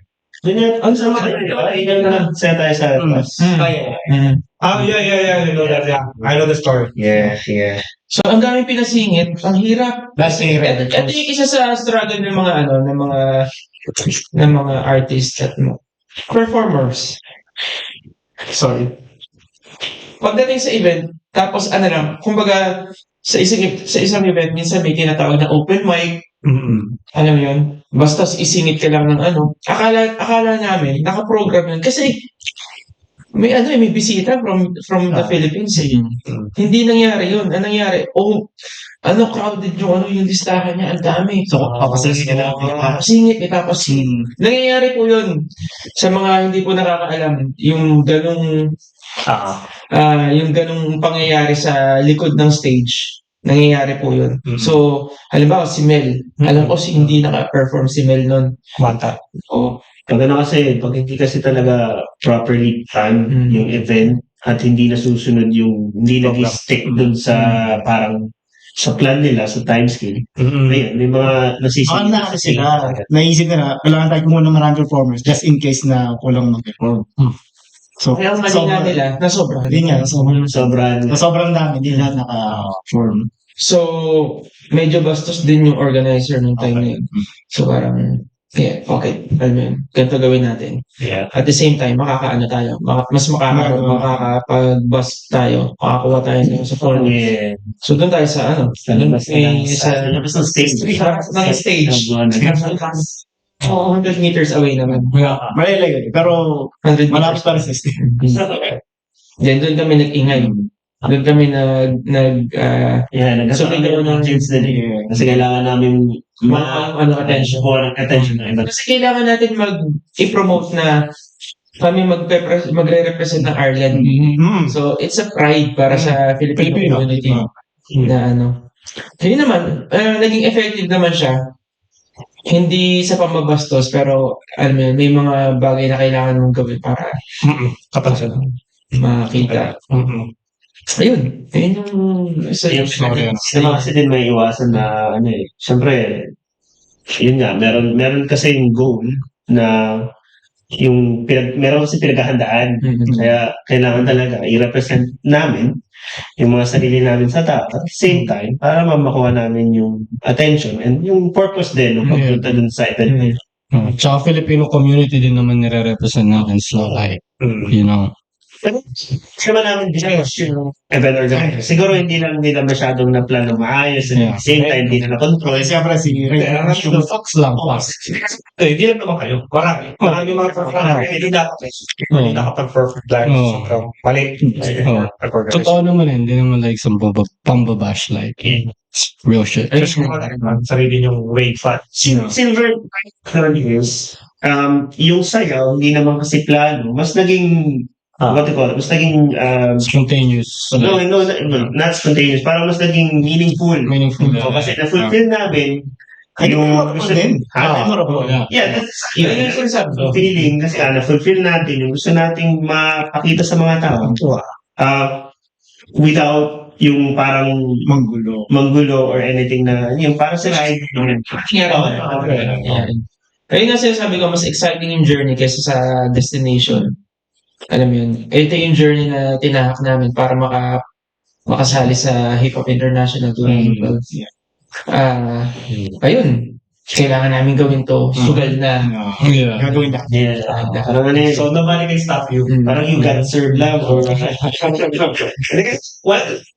Ang sama kayo. Ayun na set tayo sa class. Yeah. I know that. Yeah. I know the story. Yeah. So, ang daming pinasingit, ang hirap. That's the Ito yung isa sa struggle ng mga artists at performers. Sorry. Pagdating sa event, tapos kumbaga, sa isang event, minsan may tinatawag na open mic. Alam mo yun? Basta isingit ka lang ng Akala namin, nakaprogram yun. Kasi, may bisita from the Philippines eh. Hindi nangyari yun. Ang nangyari, crowded yung listahan niya, ang dami. So, papasingit na Papasingit. Nangyayari po yun sa mga hindi po nakakaalam, yung ganung pangyayari sa likod ng stage. Nangyayari po yun. So, halimbawa si Mel, alam ko hindi naka-perform si Mel nun. Manta. O, Pag hindi kasi talaga properly planned yung event at hindi nasusunod hindi nag-stick dun sa parang sa plan nila, sa time scale. Ayun, may mga nasisingit. na kasi sila. Naisip na kailangan tayo kumuha ng maraming performers just in case na kulang mag-perform. So, kaya ang mali nga nila, nasobra. Hindi nga, Sobrang dami, hindi lahat naka-form. So, medyo bastos din yung organizer ng time na yun. So, parang, okay. Alam mo yun, ganito gawin natin. Yeah. At the same time, makakaano tayo. Mas makakapag-bus tayo. Makakuha tayo sa phone. Yeah. So, doon tayo sa Sa labas ng stage. ng stage. 100 meters away naman. Malilay, pero 100 malapit meters. pa rin sa stage. Then, doon kami nag-ingay. Doon kami Nagkakaroon ng chance din eh. Kasi kailangan namin attention. kuha ng attention ng iba. Kasi kailangan natin i-promote na kami magre-represent ng Ireland. So, it's a pride para sa Filipino community na Hindi naman, naging effective naman siya. Hindi sa pambabastos, pero may mga bagay na kailangan mong gawin para makita. Ayun yung Kasi din may iwasan na siyempre, yun nga, meron kasi yung goal na meron kasi pinaghahandaan. Kaya kailangan talaga i-represent namin yung mga sarili namin sa tao at the same time para makuha namin yung attention and yung purpose din ng pagpunta dun sa event. Tsaka Filipino community din naman nire-represent natin. So, like, Pero naman namin yung event organizer. Siguro hindi lang nila masyadong na-plano maayos and at the same time hindi na na-control. Siyempre, si Ray, yung fox lang. Hindi lang naman kayo. Marami mga performer. Hindi nakapag-perfect live. Sobrang mali. Totoo naman hindi naman like some pambabash like real shit. Sarili yung wave fan. Silver is yung sayaw, hindi naman kasi plano. Mas naging mas naging Spontaneous. no, not spontaneous. Parang mas naging meaningful. So, kasi na-fulfill namin yung gusto din. Yun yung sinasabi ko. Feeling kasi na-fulfill natin yung gusto nating mapakita sa mga tao. Without yung parang manggulo or anything na yung parang sa ride. Kaya nga sinasabi ko, mas exciting yung journey kaysa sa destination. Alam mo yun, ito yung journey na tinahak namin para makasali sa Hip Hop International 2012. Ayun, kailangan namin gawin to. Sugal na. Gagawin na. So, nobody can stop you. Parang you got served lang.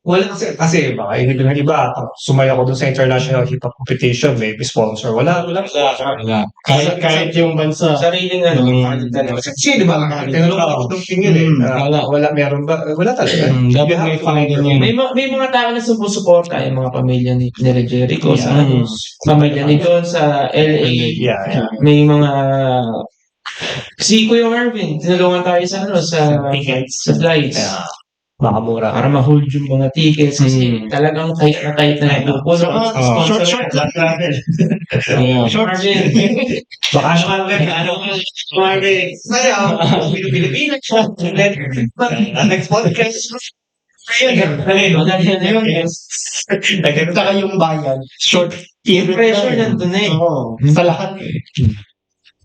Wala kasi baka yung iba, sumaya ako dun sa international hip hop competition, may sponsor. Wala. Kahit yung bansa. Sariling Kasi di ba, tinanong ako nung tingin wala, meron ba? Wala talaga. Dapat may funding yun. may mga tao na sumusuporta, yung mga pamilya ni Jericho, sa pamilya ni Don sa LA. Yeah. May mga Si Kuya Marvin, tinulungan tayo sa Tickets. sa flights. Makamura. Para ma-hold yung mga tickets kasi talagang tight na grupo. Short travel. Yeah. Marvin. Baka Marvin. Sayaw. Pilipinas. Next podcast. Saka yung bayan, short Yung pressure nandun eh. Oo. Sa lahat.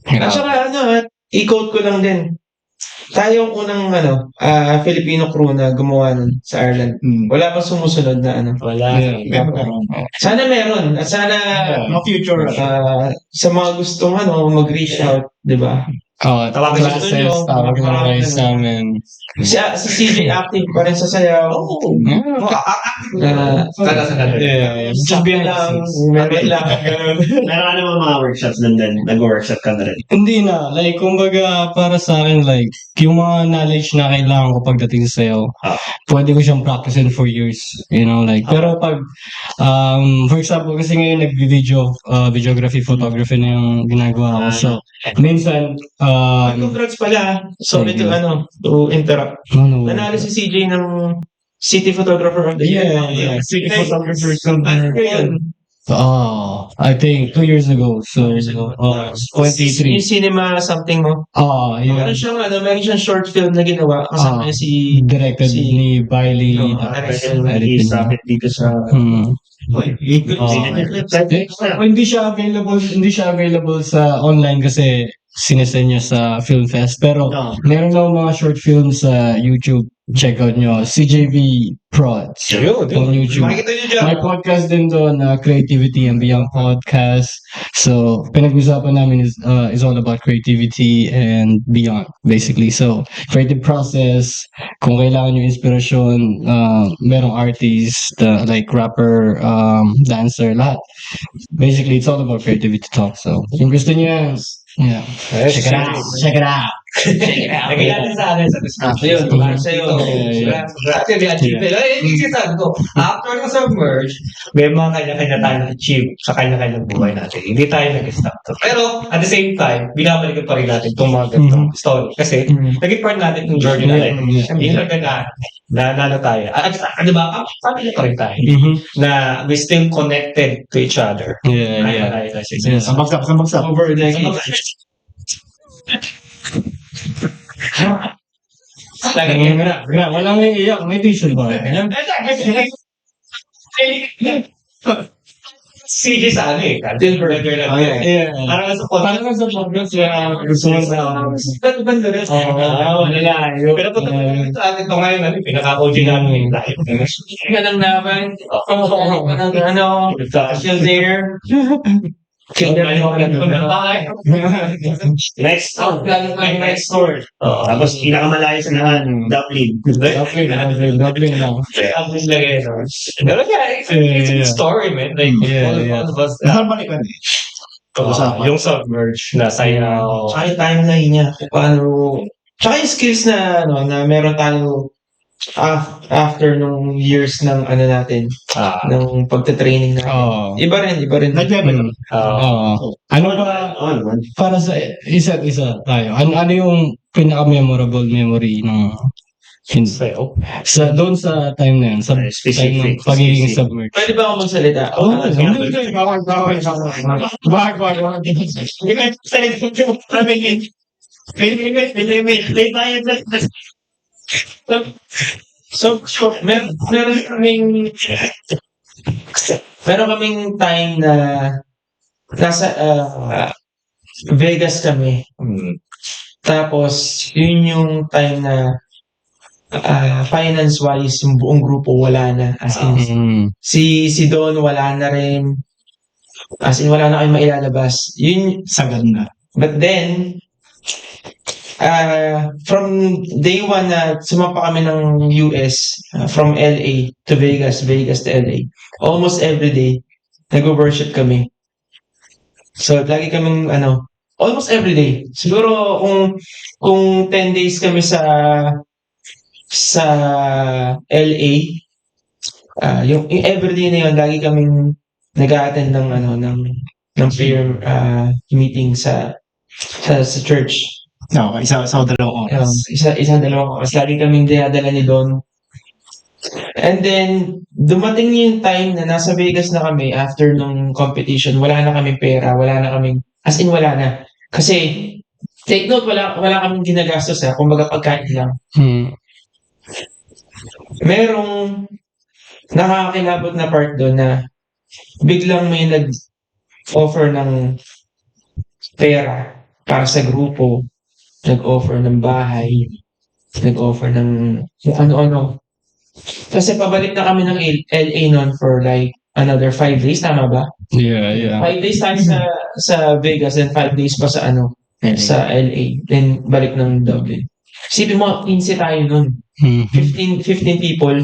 At saka i-quote ko lang din. Tayo ang unang Filipino crew na gumawa nun sa Ireland. Wala pang sumusunod na Wala. Yeah. Sana meron. At sana Mga future. sa mga gustong mag-reach out, di ba? Tawagin Gusto classes, nyo, tawagin na kayo mga- sa amin. Si CJ active pa rin sa sayaw. Yeah. Just be lang, member lang, ganun. Meron ka naman mga workshops doon din. Nag-workshop ka na rin. Hindi na. Like, kumbaga, para sa akin, like, yung mga knowledge na kailangan ko pagdating sa sayaw, pwede ko siyang practicein for years. You know, like, pero pag, for example, kasi ngayon videography, photography na yung ginagawa ko. So, minsan, Congrats pala. Sorry to interrupt. Nanalo si CJ ng City Photographer of the Year. Yeah. City Photographer of the Year. I think 2 years ago. So, 23. Yung cinema something mo. Yeah. Meron siyang short film na ginawa. Kasama niya si... Directed ni Bailey. Rapid dito sa... Hindi siya available sa online kasi sinesend niya sa Film Fest. Pero meron na mga short films sa YouTube. Check out nyo. CJV Prods. On YouTube. Makikita niyo dyan. May podcast din doon na Creativity and Beyond Podcast. So, pinag-usapan namin is all about creativity and beyond, basically. So, creative process, kung kailangan nyo inspirasyon, merong artist, like rapper, dancer, lahat. Basically, it's all about creativity talk. So, kung gusto nyo yan, yeah. Check it out. Check it out. Lagay natin sa description. Ayun, para sa'yo. Sabi ko, after ng submerge, may mga kanya-kanya tayo na-achieve sa kanya-kanyang buhay natin. Hindi tayo nag-stop to. Pero, at the same time, binabalikan pa rin natin itong mga ganitong story. Kasi, naging part natin yung journey natin. Hindi talaga na tayo. At di ba, family pa rin tayo. Na we still connected to each other. Yeah. Sambagsak. Over the Walang iiyak. May tissue ba? CJ sa Silver. Yeah. Parang sa Parang sa podcast, gusto mo sa... banda rin. Wala na. Pero kung sa atin ito ngayon, pinaka-OG namin yung live. Ka lang naman. Still there. Next store. Tapos pinakamalayo sa lahat, Dublin. Dublin lang. Pero it's a good story, man. Like, all of us. Balikan eh. Yung submerge na sayaw. Tsaka yung timeline niya. Kung paano... Tsaka yung skills na meron tayo after nung years ng natin, ng pagte-training natin. Iba rin. Nag-level. Ano ba, para sa isa't-isa tayo, ano yung pinaka-memorable memory ng doon sa time na yun, sa time ng pagiging submerged? Pwede ba ako magsalita? So, meron kaming time na nasa Vegas kami. Tapos, yun yung time na finance-wise, yung buong grupo wala na. As in, si Don wala na rin. As in, wala na kayong mailalabas. Yun, Sagad na. but then, from day one na sumapa kami ng US, from LA to Vegas, Vegas to LA, almost every day, nag-worship kami. So, lagi kaming, almost every day. Siguro, kung 10 days kami sa LA, yung everyday na yun, lagi kaming nag-a-attend ng prayer meeting sa church. No, isa o dalawang oras. Isa dalawang oras. Lagi kaming dinadala ni Don. And then, dumating yung time na nasa Vegas na kami after nung competition. Wala na kaming pera. Wala na kaming, as in wala na. Kasi, take note, wala kaming ginagastos ha. Kumbaga pagkain lang. Merong nakakakilabot na part doon na biglang may nag-offer ng pera para sa grupo. Nag-offer ng bahay. Nag-offer ng kung ano-ano. Kasi pabalik na kami ng LA noon for like another 5 days, tama ba? Yeah. 5 days tayo sa Vegas and 5 days pa sa sa LA. Then balik ng Dublin. Isipin mo, 15 tayo noon. 15 people.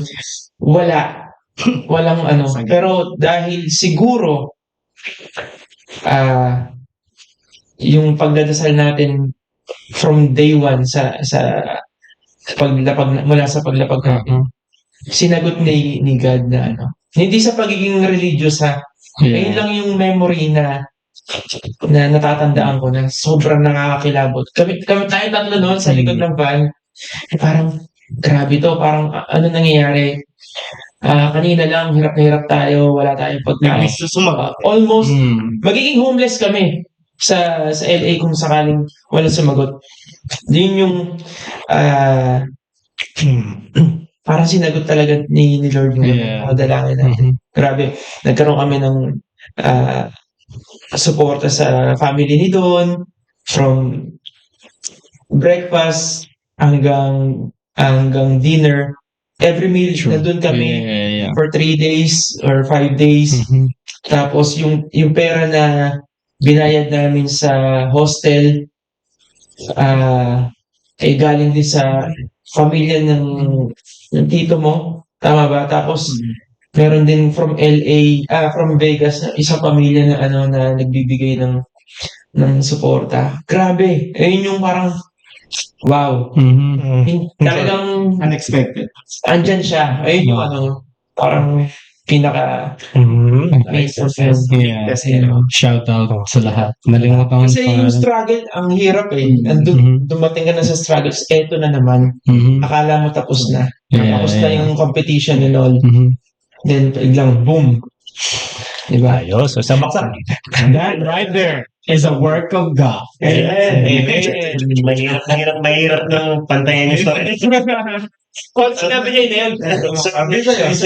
Walang Pero dahil siguro yung pagdadasal natin from day one sa paglapag mula sa paglapag natin. Sinagot ni God na hindi sa pagiging religious ha. Ayun lang yung memory na natatandaan ko na sobrang nakakakilabot. Kami tayo tatlo noon sa likod ng van. Parang grabe to, parang ano nangyayari. Kanina lang hirap na hirap tayo, wala tayong pagkain. Almost magiging homeless kami sa LA kung sakaling walang sumagot. Yun yung parang sinagot talaga ni Lord yung mga dalangin natin. Grabe. Nagkaroon kami ng suporta sa family ni Don from breakfast hanggang dinner. Every meal, nandun kami for 3 days or 5 days. Tapos yung pera na binayad namin sa hostel ay galing din sa pamilya ng tito mo. Tama ba? Tapos meron din from LA, from Vegas, isang pamilya na na nagbibigay ng suporta. Grabe. Ayun yung parang wow. Talagang Unexpected. andyan siya. Ayun yung parang pinaka Kasi shout out sa lahat. Nalimutan ko kasi yung struggle ang hirap dumating ka na sa struggles, eto na naman. Akala mo tapos na. Tapos na yung competition and all. Then biglang boom. Diba? Ayos. So, sa baksak. That right there is a work of God. Amen. Mahirap ng pantayan yung story. Sinabi niya yun. So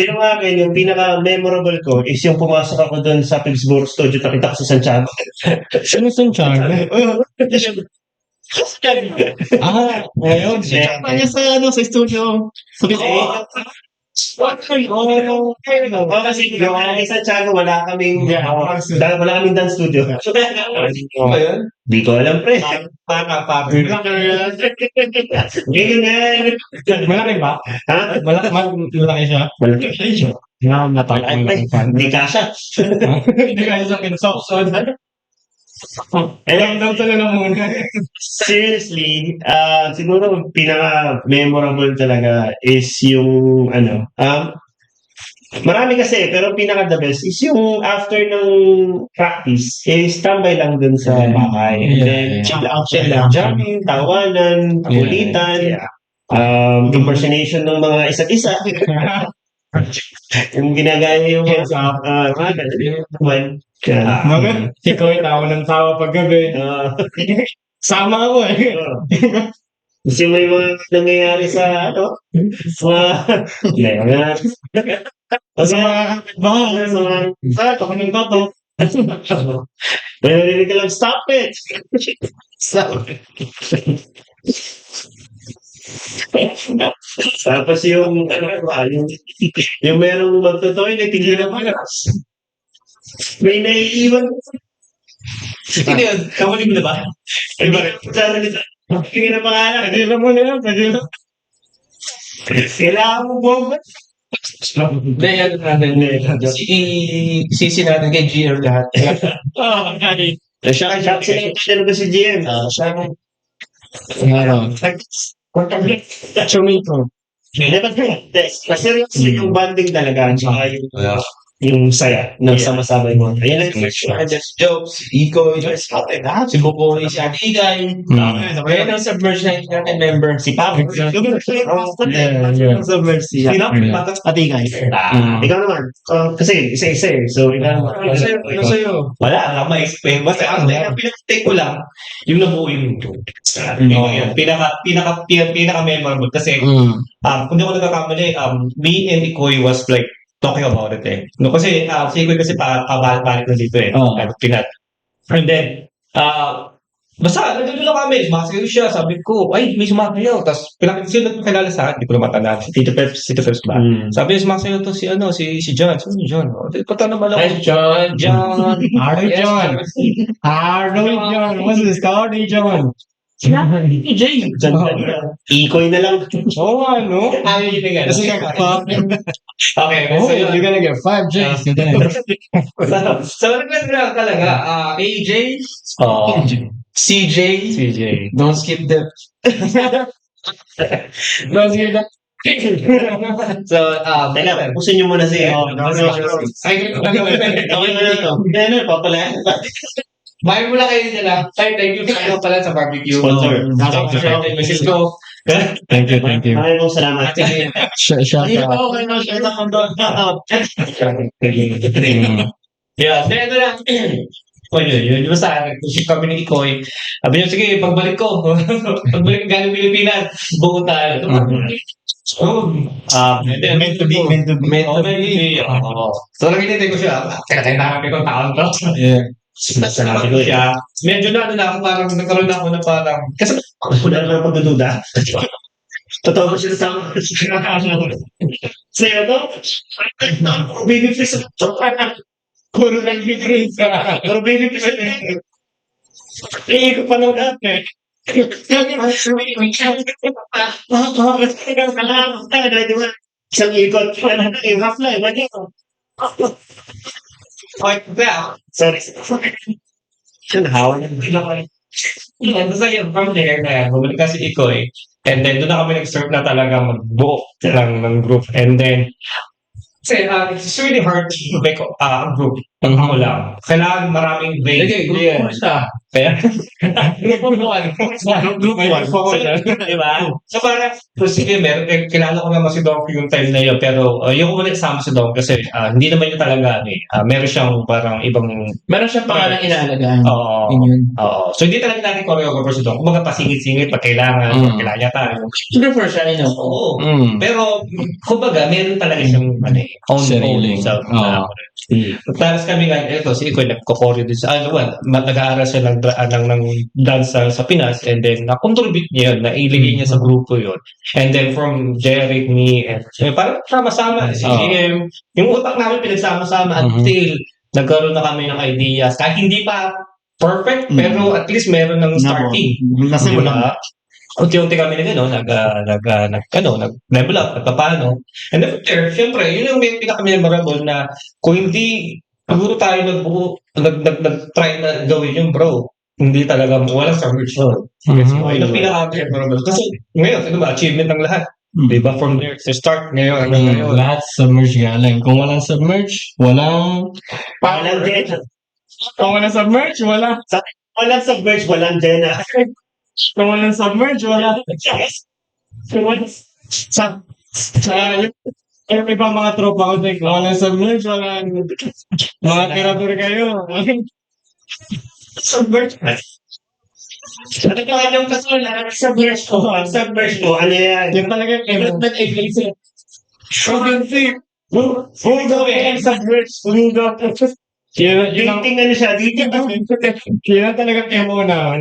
yung akin, yung pinaka-memorable ko is yung pumasok ako doon sa Pittsburgh studio, nakita ko sa Santiago. Sino Santiago? Ngayon. Kanya sa studio. Kasi yung Santiago, wala kaming dance studio. Ba yun? Di ko alam, pre. Ngayon nga. Malaki ba? Ha? Malaki siya? Malaki. Hindi kasha. Hindi kaya sa pinasokson. Daw talaga muna. Seriously, siguro pinaka-memorable talaga is yung marami kasi, pero pinaka-the best is yung after ng practice, tambay lang dun sa bahay. And then, chill lang. Jamming, tawanan, kulitan, impersonation ng mga isa't isa. Yung ginagaya yung Ikaw ay tawa ng tawa paggabi. Sama ako eh. Kasi may mga nangyayari sa Kapanin ko to. may narinig ka lang, stop it! Stop it! Tapos yung merong magto-toilet, hindi na malas. May naiiwan. Ano yun? Kamuli mo na ba? Hindi na pangalan. Hindi na muna yan. Kailangan mo bomba. Hindi, sisi natin kay GR lahat. Siya ba si GM? Siya Chumiko. Kasi seryoso yung bonding talaga. Tsaka yung yung saya ng sama-sama mo. Ayan lang yung Just jokes, Iko, just si Bukoy, si Ate Igay. Ayan ang submerge na hindi natin member. si Pao. Yeah. Submerge siya. Ate Igay. Ikaw naman. Kasi isa-isa eh. So, ikaw naman. Ano sa'yo? Wala, wala akong ma-explain. Basta ang pinag-take ko lang, yung nabuo yung group. Yun, pinaka-memorable. Kasi, kung di ako nagkakamali, me and Ikoy was like, talking about it eh. No, kasi, si Ikoy kasi pabalik na dito eh. Pinat. And then, basta, nandun lang kami, sumasayaw siya, sabi ko, ay, may sumasayaw. Tapos, sino nagkakilala sa akin, hindi ko na matandaan. Si Tito Peps ba? Sabi niya, sumasayaw to si John. Sino si John? Pata naman ako. Hi, John. John. Yes, John. John. What's this called? John. Jay. Ikoy na lang. Oh, ano? Ay, yun nga. Kasi Okay, oh, so yun. you're gonna get 5 J's. So, nag-plan lang talaga. AJ, CJ, Don't skip the... Don't skip that. so, Teka, pusin niyo muna si... Ay, Okay mo na to. Ano, papala. Bayan mo lang kayo nila. Thank you sa pala sa barbecue. Sponsor. Mrs. Go. Thank you. Maraming salamat. Shout out. yeah, then ito lang. O yun, basta nag-ship kami ni Ikoy. Sabi niya, sige, pagbalik ko. Pagbalik galing Pilipinas, buo tayo. Meant to be. So, nakikita ko siya. Kailangan ko yung taon to. Yeah. Sabi ko siya. Medyo na ako, parang nagkaroon ako na parang, kasi Wala naman pagdududa. Totoo ba siya sa sa'yo to? Baby please. Puro lang bigay sa. Pero baby please. Ko pa nung dati. Isang ikot. Yung half life. Sorry. Siya nahawa niya. And so yun, from there na bumalik kasi Ikoy. And then doon na kami nag-start na talaga magbuo ng group. And then, kasi it's really hard to make a group. Pag ako lang. Kailangan maraming vague. Okay, group mo siya. Kaya, Group 1. group one. Diba? So parang, sige, kilala ko naman si Dom yung time na yun, pero yung ko kasama si Dom kasi hindi naman yun talaga, meron siyang parang ibang, Meron siyang pangalang inaalagaan. oo, Yun. oo. So hindi talaga natin choreographer si Dom. Kumbaga pasingit-singit pag kailangan, kailangan niya tayo. Prefer siya, you know. Oo. Pero, kumbaga, meron talaga siyang, own Sariling. self. Oo. Tapos kami nga, ito, si Ikoy, nagko-choreo din sa, nag-aaral siya ng dance sa Pinas, and then, na-contribute niya yun, nailigay niya sa grupo yun. And then, from Jeric, me, and parang sama-sama, si GM, yung utak namin pinagsama-sama until nagkaroon na kami ng ideas. Kahit hindi pa perfect, pero at least meron ng starting. Nasimulan. Unti-unti kami nag-level up at paano. And then there, syempre, yun yung pinaka-memorable na kung hindi siguro tayo nag-try na gawin yung bro, hindi talaga walang submerge yun. So, yun ang pinaka-memorable. Kasi ngayon, ito ba, achievement ng lahat. Diba? From there, to start ngayon, hanggang ngayon. Lahat submerge galing. Kung walang submerge, walang... Walang Jenna. Kung walang submerge, wala. Walang submerge, walang Jenna. Kung walang submerge, wala. Kung walang... yung ibang mga tropa ko din, kung walang submerge, walang... Mga tirador kayo. Submerge. Ano ka yung kasula? Submerge po. Submerge po. Ano yan? Yung talaga yung Hugo eh. Submerge. Hugo. Yun ang Dating ano siya? Dating yun ang talagang emo na.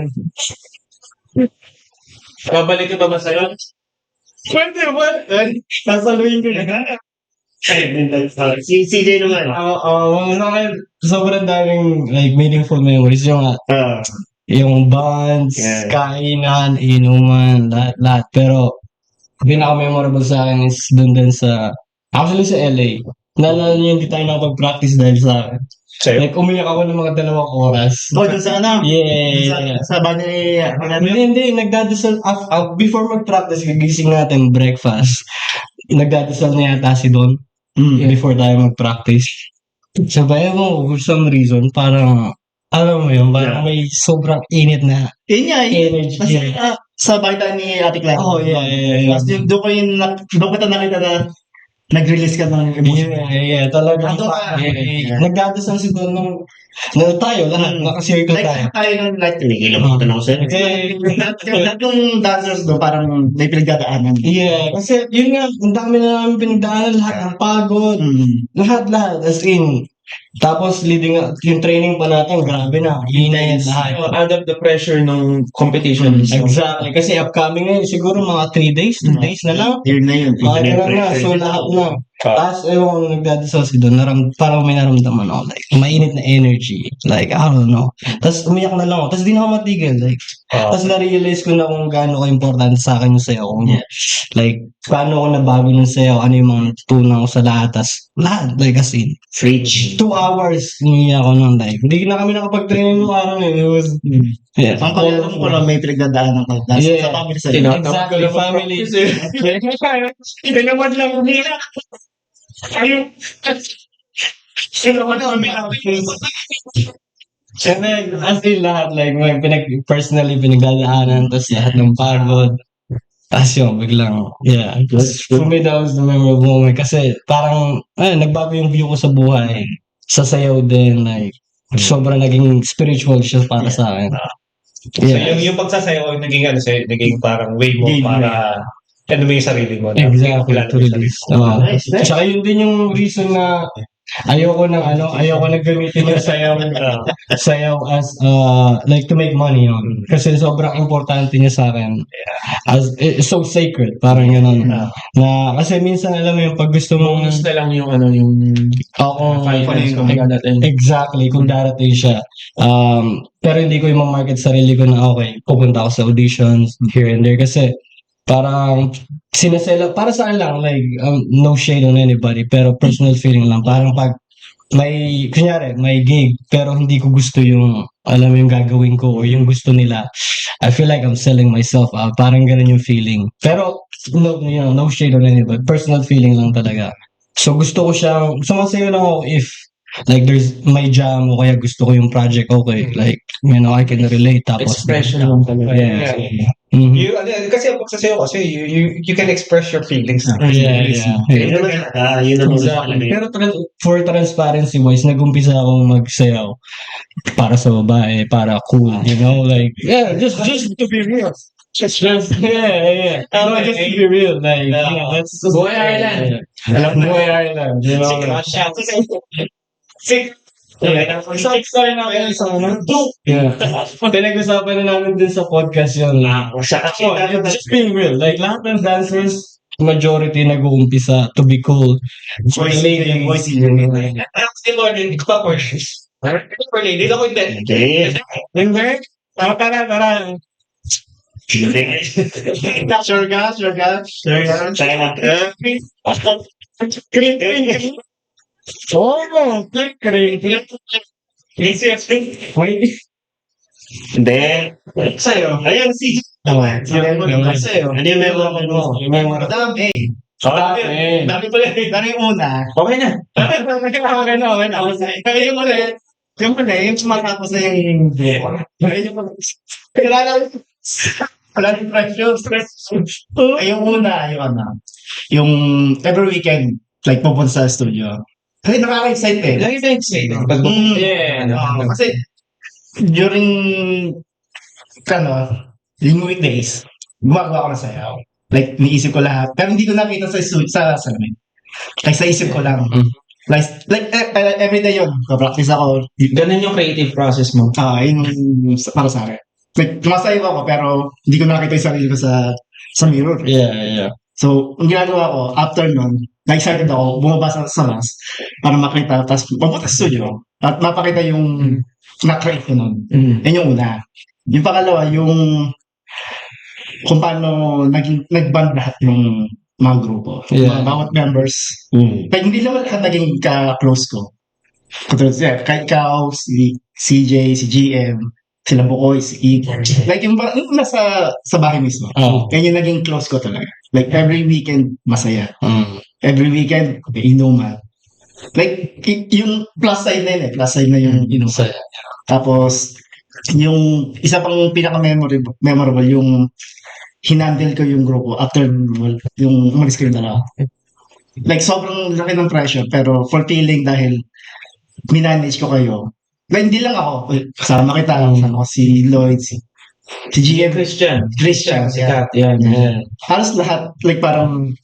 Babalik ka ba sa'yo? Pwede ba? Sasaluhin ko yun. Si CJ naman. Sa akin, sobrang daming like meaningful memories yung bonds, Yeah. kainan, inuman, lahat. Pero pinaka-memorable sa akin is dun din sa actually sa LA. Naalala niyo hindi tayo nakapag-practice dahil sa akin. Sa'yo? Like umiyak ako ng mga 2 oras. Doon sa ano? Yeah. Sa bani... Hindi. Nagdadasal. Before mag-practice, gigising natin breakfast. Nagdadasal na yata si Don before tayo mag-practice. Sabay mo, for some reason, parang, alam mo yun, parang may sobrang init na Yun nga, energy. kasi sa baita ni Ate Clara. Oh, yeah. Tapos doon ko yung, doon ko nakita na nag-release ka ng emotion. Yeah, talaga. Ando ka. Nagdadasal si Don nung tayo lahat, nakasircle Like, tayo. tayo ng like, Nagigilamatan ako sa'yo. lahat ng dancers doon parang may pinagdadaanan. Yeah, kasi yun nga, ang dami na namin pinagdaanan, lahat ng pagod, lahat, as in. Tapos leading up, yung training pa natin, grabe na, hinay lahat. Add up the pressure ng competition. Exactly, kasi upcoming ngayon, siguro mga 3 days, 2 days na lang. Yun na yun. Mga ganun na, so lahat na. Tapos, ewan ko, nagdadasal si Don, parang may naramdaman ako, like, mainit na energy. Like, I don't know. Tapos, umiyak na lang ako. Tapos, di na ako matigil. Like, tapos, na-realize ko na kung gaano ka-importante sa akin yung sayaw. Like, paano ako nabago ng sayaw, ano yung mga natutunan ko sa lahat. Tapos, lahat, like, as in, Fridge. 2 hours, umiyak ako nun. Like, hindi na kami nakapag-training nung araw na yun. It was, yeah. Ang pagkakaroon ko lang may pinagdadaanan ka. Yeah. Sa family sa'yo. Exactly, family. Tinamad lang nila. Ayun. Tinamad lang nila. And then, as in lahat, like, may personally pinagdadaanan, tapos lahat ng pagod. Tapos yun, biglang, yeah. For me, that was the memorable moment. Kasi parang, nagbago yung view ko sa buhay. Sa sayaw din, like, sobrang naging spiritual siya para sa akin. So, yung pagsasayaw, naging parang way mo para ano mo yung sarili mo. Exactly, to release. Tsaka yun din yung reason na ayoko gamitin yung sayaw as like to make money yun. Kasi sobrang importante niya sa akin. As it's so sacred, parang gano'n. Na kasi minsan alam mo yung pag gusto mong Bonus na lang yung finance ko magdadating. exactly kung darating siya. Pero hindi ko yung market sarili ko na okay, pupunta ako sa auditions here and there kasi parang sinasela para saan lang like no shade on anybody pero personal feeling lang parang pag may kunyari may gig pero hindi ko gusto yung alam mo yung gagawin ko o yung gusto nila I feel like I'm selling myself out parang ganun yung feeling pero no shade on anybody personal feeling lang talaga so gusto ko siyang sumasayo lang ako if like there's may jam o kaya gusto ko yung project okay like I can relate tapos Expression lang talaga. yeah. Kasi ang pagsasayaw kasi you can express your feelings. Yun naman talaga. Yun naman Exactly. talaga. Pero for transparency wise, nag-umpisa akong magsayaw para sa babae, para cool, like, yeah, just to be real. Just, yeah. No, just to be real, like, that's Buhay Island. Alam mo, Buhay Island, Sabi namin sa pinag-usapan na namin din sa podcast yun. Just being real. Like, lahat ng dancers, majority nag-uumpisa to be cool. For ladies. Hindi ko pa Porsches. For ladies, ako hindi. Tara. Sure ka? Oh, crazy. Hindi. Sa'yo. Ayan, si. Sa'yo. Ano yung meron mo? Madami. Dami pala. Pero yung una, Okay na. pero yung ulit, yung sumatapos na yung wala yung pressure. Ay, yung una, yung every weekend, like pupunta sa studio. Kasi nakaka-excite eh. Kasi during yung weekdays, gumagawa ako ng sayaw. Like, niisip ko lahat. Pero hindi ko nakita sa salamin. Like, sa isip ko lang. Like every day yun. Practice ako. Ganun yung creative process mo. Yun para sa akin. Like, tumasayaw ako pero hindi ko nakita yung sarili ko sa mirror. Yeah. So, ang ginagawa ko, after nun, na-excited ako, bumaba sa mas para makita, tapos mapunta sa studio at mapakita yung na-create ko nun. Yan yung una. Yung pangalawa, yung kung paano nag-band lahat ng mga grupo. Yeah. Mga bawat members. Kaya hindi naman lahat naging ka-close ko. Katulad siya, kay ikaw, si CJ, si GM, sila Bukoy, si Igor. Like yung nasa sa bahay mismo. Yan yung naging close ko talaga. Like every weekend, masaya. Every weekend, inuman. Like, yung plus side na yun eh. Plus side na yung Masaya. Tapos, yung isa pang pinaka-memorable, yung hinandle ko yung grupo after yung umalis ko yung dalawa. Like, sobrang laki ng pressure, pero fulfilling dahil minanage ko kayo. Like, hindi lang ako. Kasama kita, kasama ko si Lloyd, si GM, Christian, Christian, sikat, yan. Yeah. halos lahat, like parang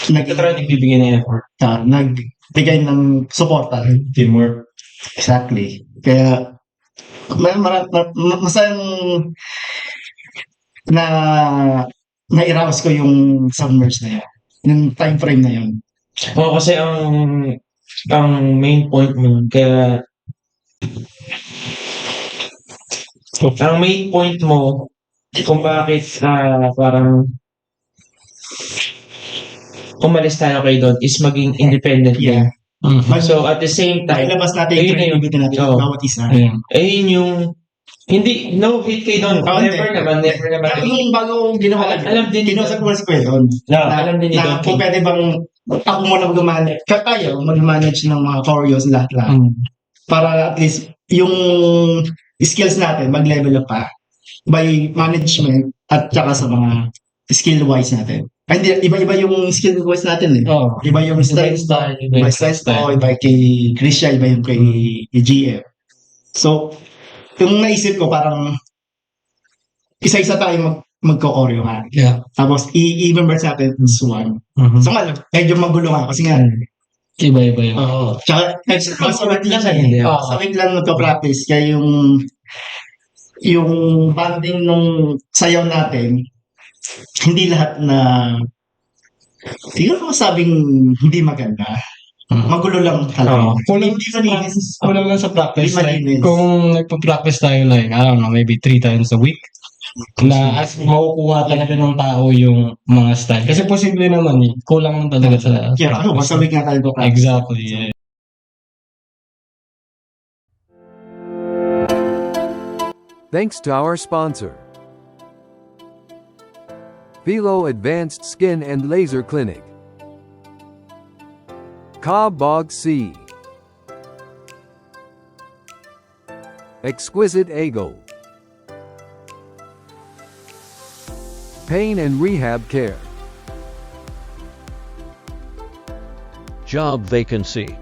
Nagtatry nagbibigay ng effort. nagbigay ng suporta. Teamwork. Exactly. Kaya, masayang na-iraos ko yung submerge na yun. Yung time frame na yun. Oo, kasi ang main point mo, kaya ang main point mo kung bakit parang umalis tayo kayo doon is maging independent Yeah. din. So at the same time, Mailabas natin ayun yung na yun. creativity natin Oo. bawat isa. Ayun. ayun yung hindi, no hate kayo doon. Oh, Never hindi. naman. Pero yung bago ginawa, Alam din nila. kinusap ko si Kuya doon. Alam din ni Na Don kung King. pwede bang ako muna mag-manage, tayo mag-manage ng mga choreos lahat. Para at least yung skills natin mag-level up pa by management at saka sa mga skill-wise natin. Ay, hindi, iba-iba yung skill-wise natin eh. Oh. Iba yung style, iba yung style ko, iba kay Christian, iba yung kay GM. So, yung naisip ko parang isa-isa tayo magko-choreo ha. Yeah. Tapos i-member natin as one. Mhm. So nga, medyo magulo nga kasi nga. Iba-iba yun. Oo. Tsaka, sa week lang Hindi, eh. Sa week lang nagpa-practice. Kaya yung banding nung sayaw natin, hindi lahat na siguro masabing hindi maganda. Magulo lang talaga. Kulang Hindi malinis. Kulang lang sa practice. Hindi Like, malinis. kung nagpa-practice tayo like, I don't know, maybe 3 times a week, na as makukuha talaga ng tao yung mga style. Kasi posible naman eh. Kulang lang talaga sa Yeah, ano, practice. sa week nga tayo practice. Exactly. Yeah. Thanks to our sponsor, Philo Advanced Skin and Laser Clinic, Cobb Bog C, Exquisite Ego, Pain and Rehab Care, Job vacancy.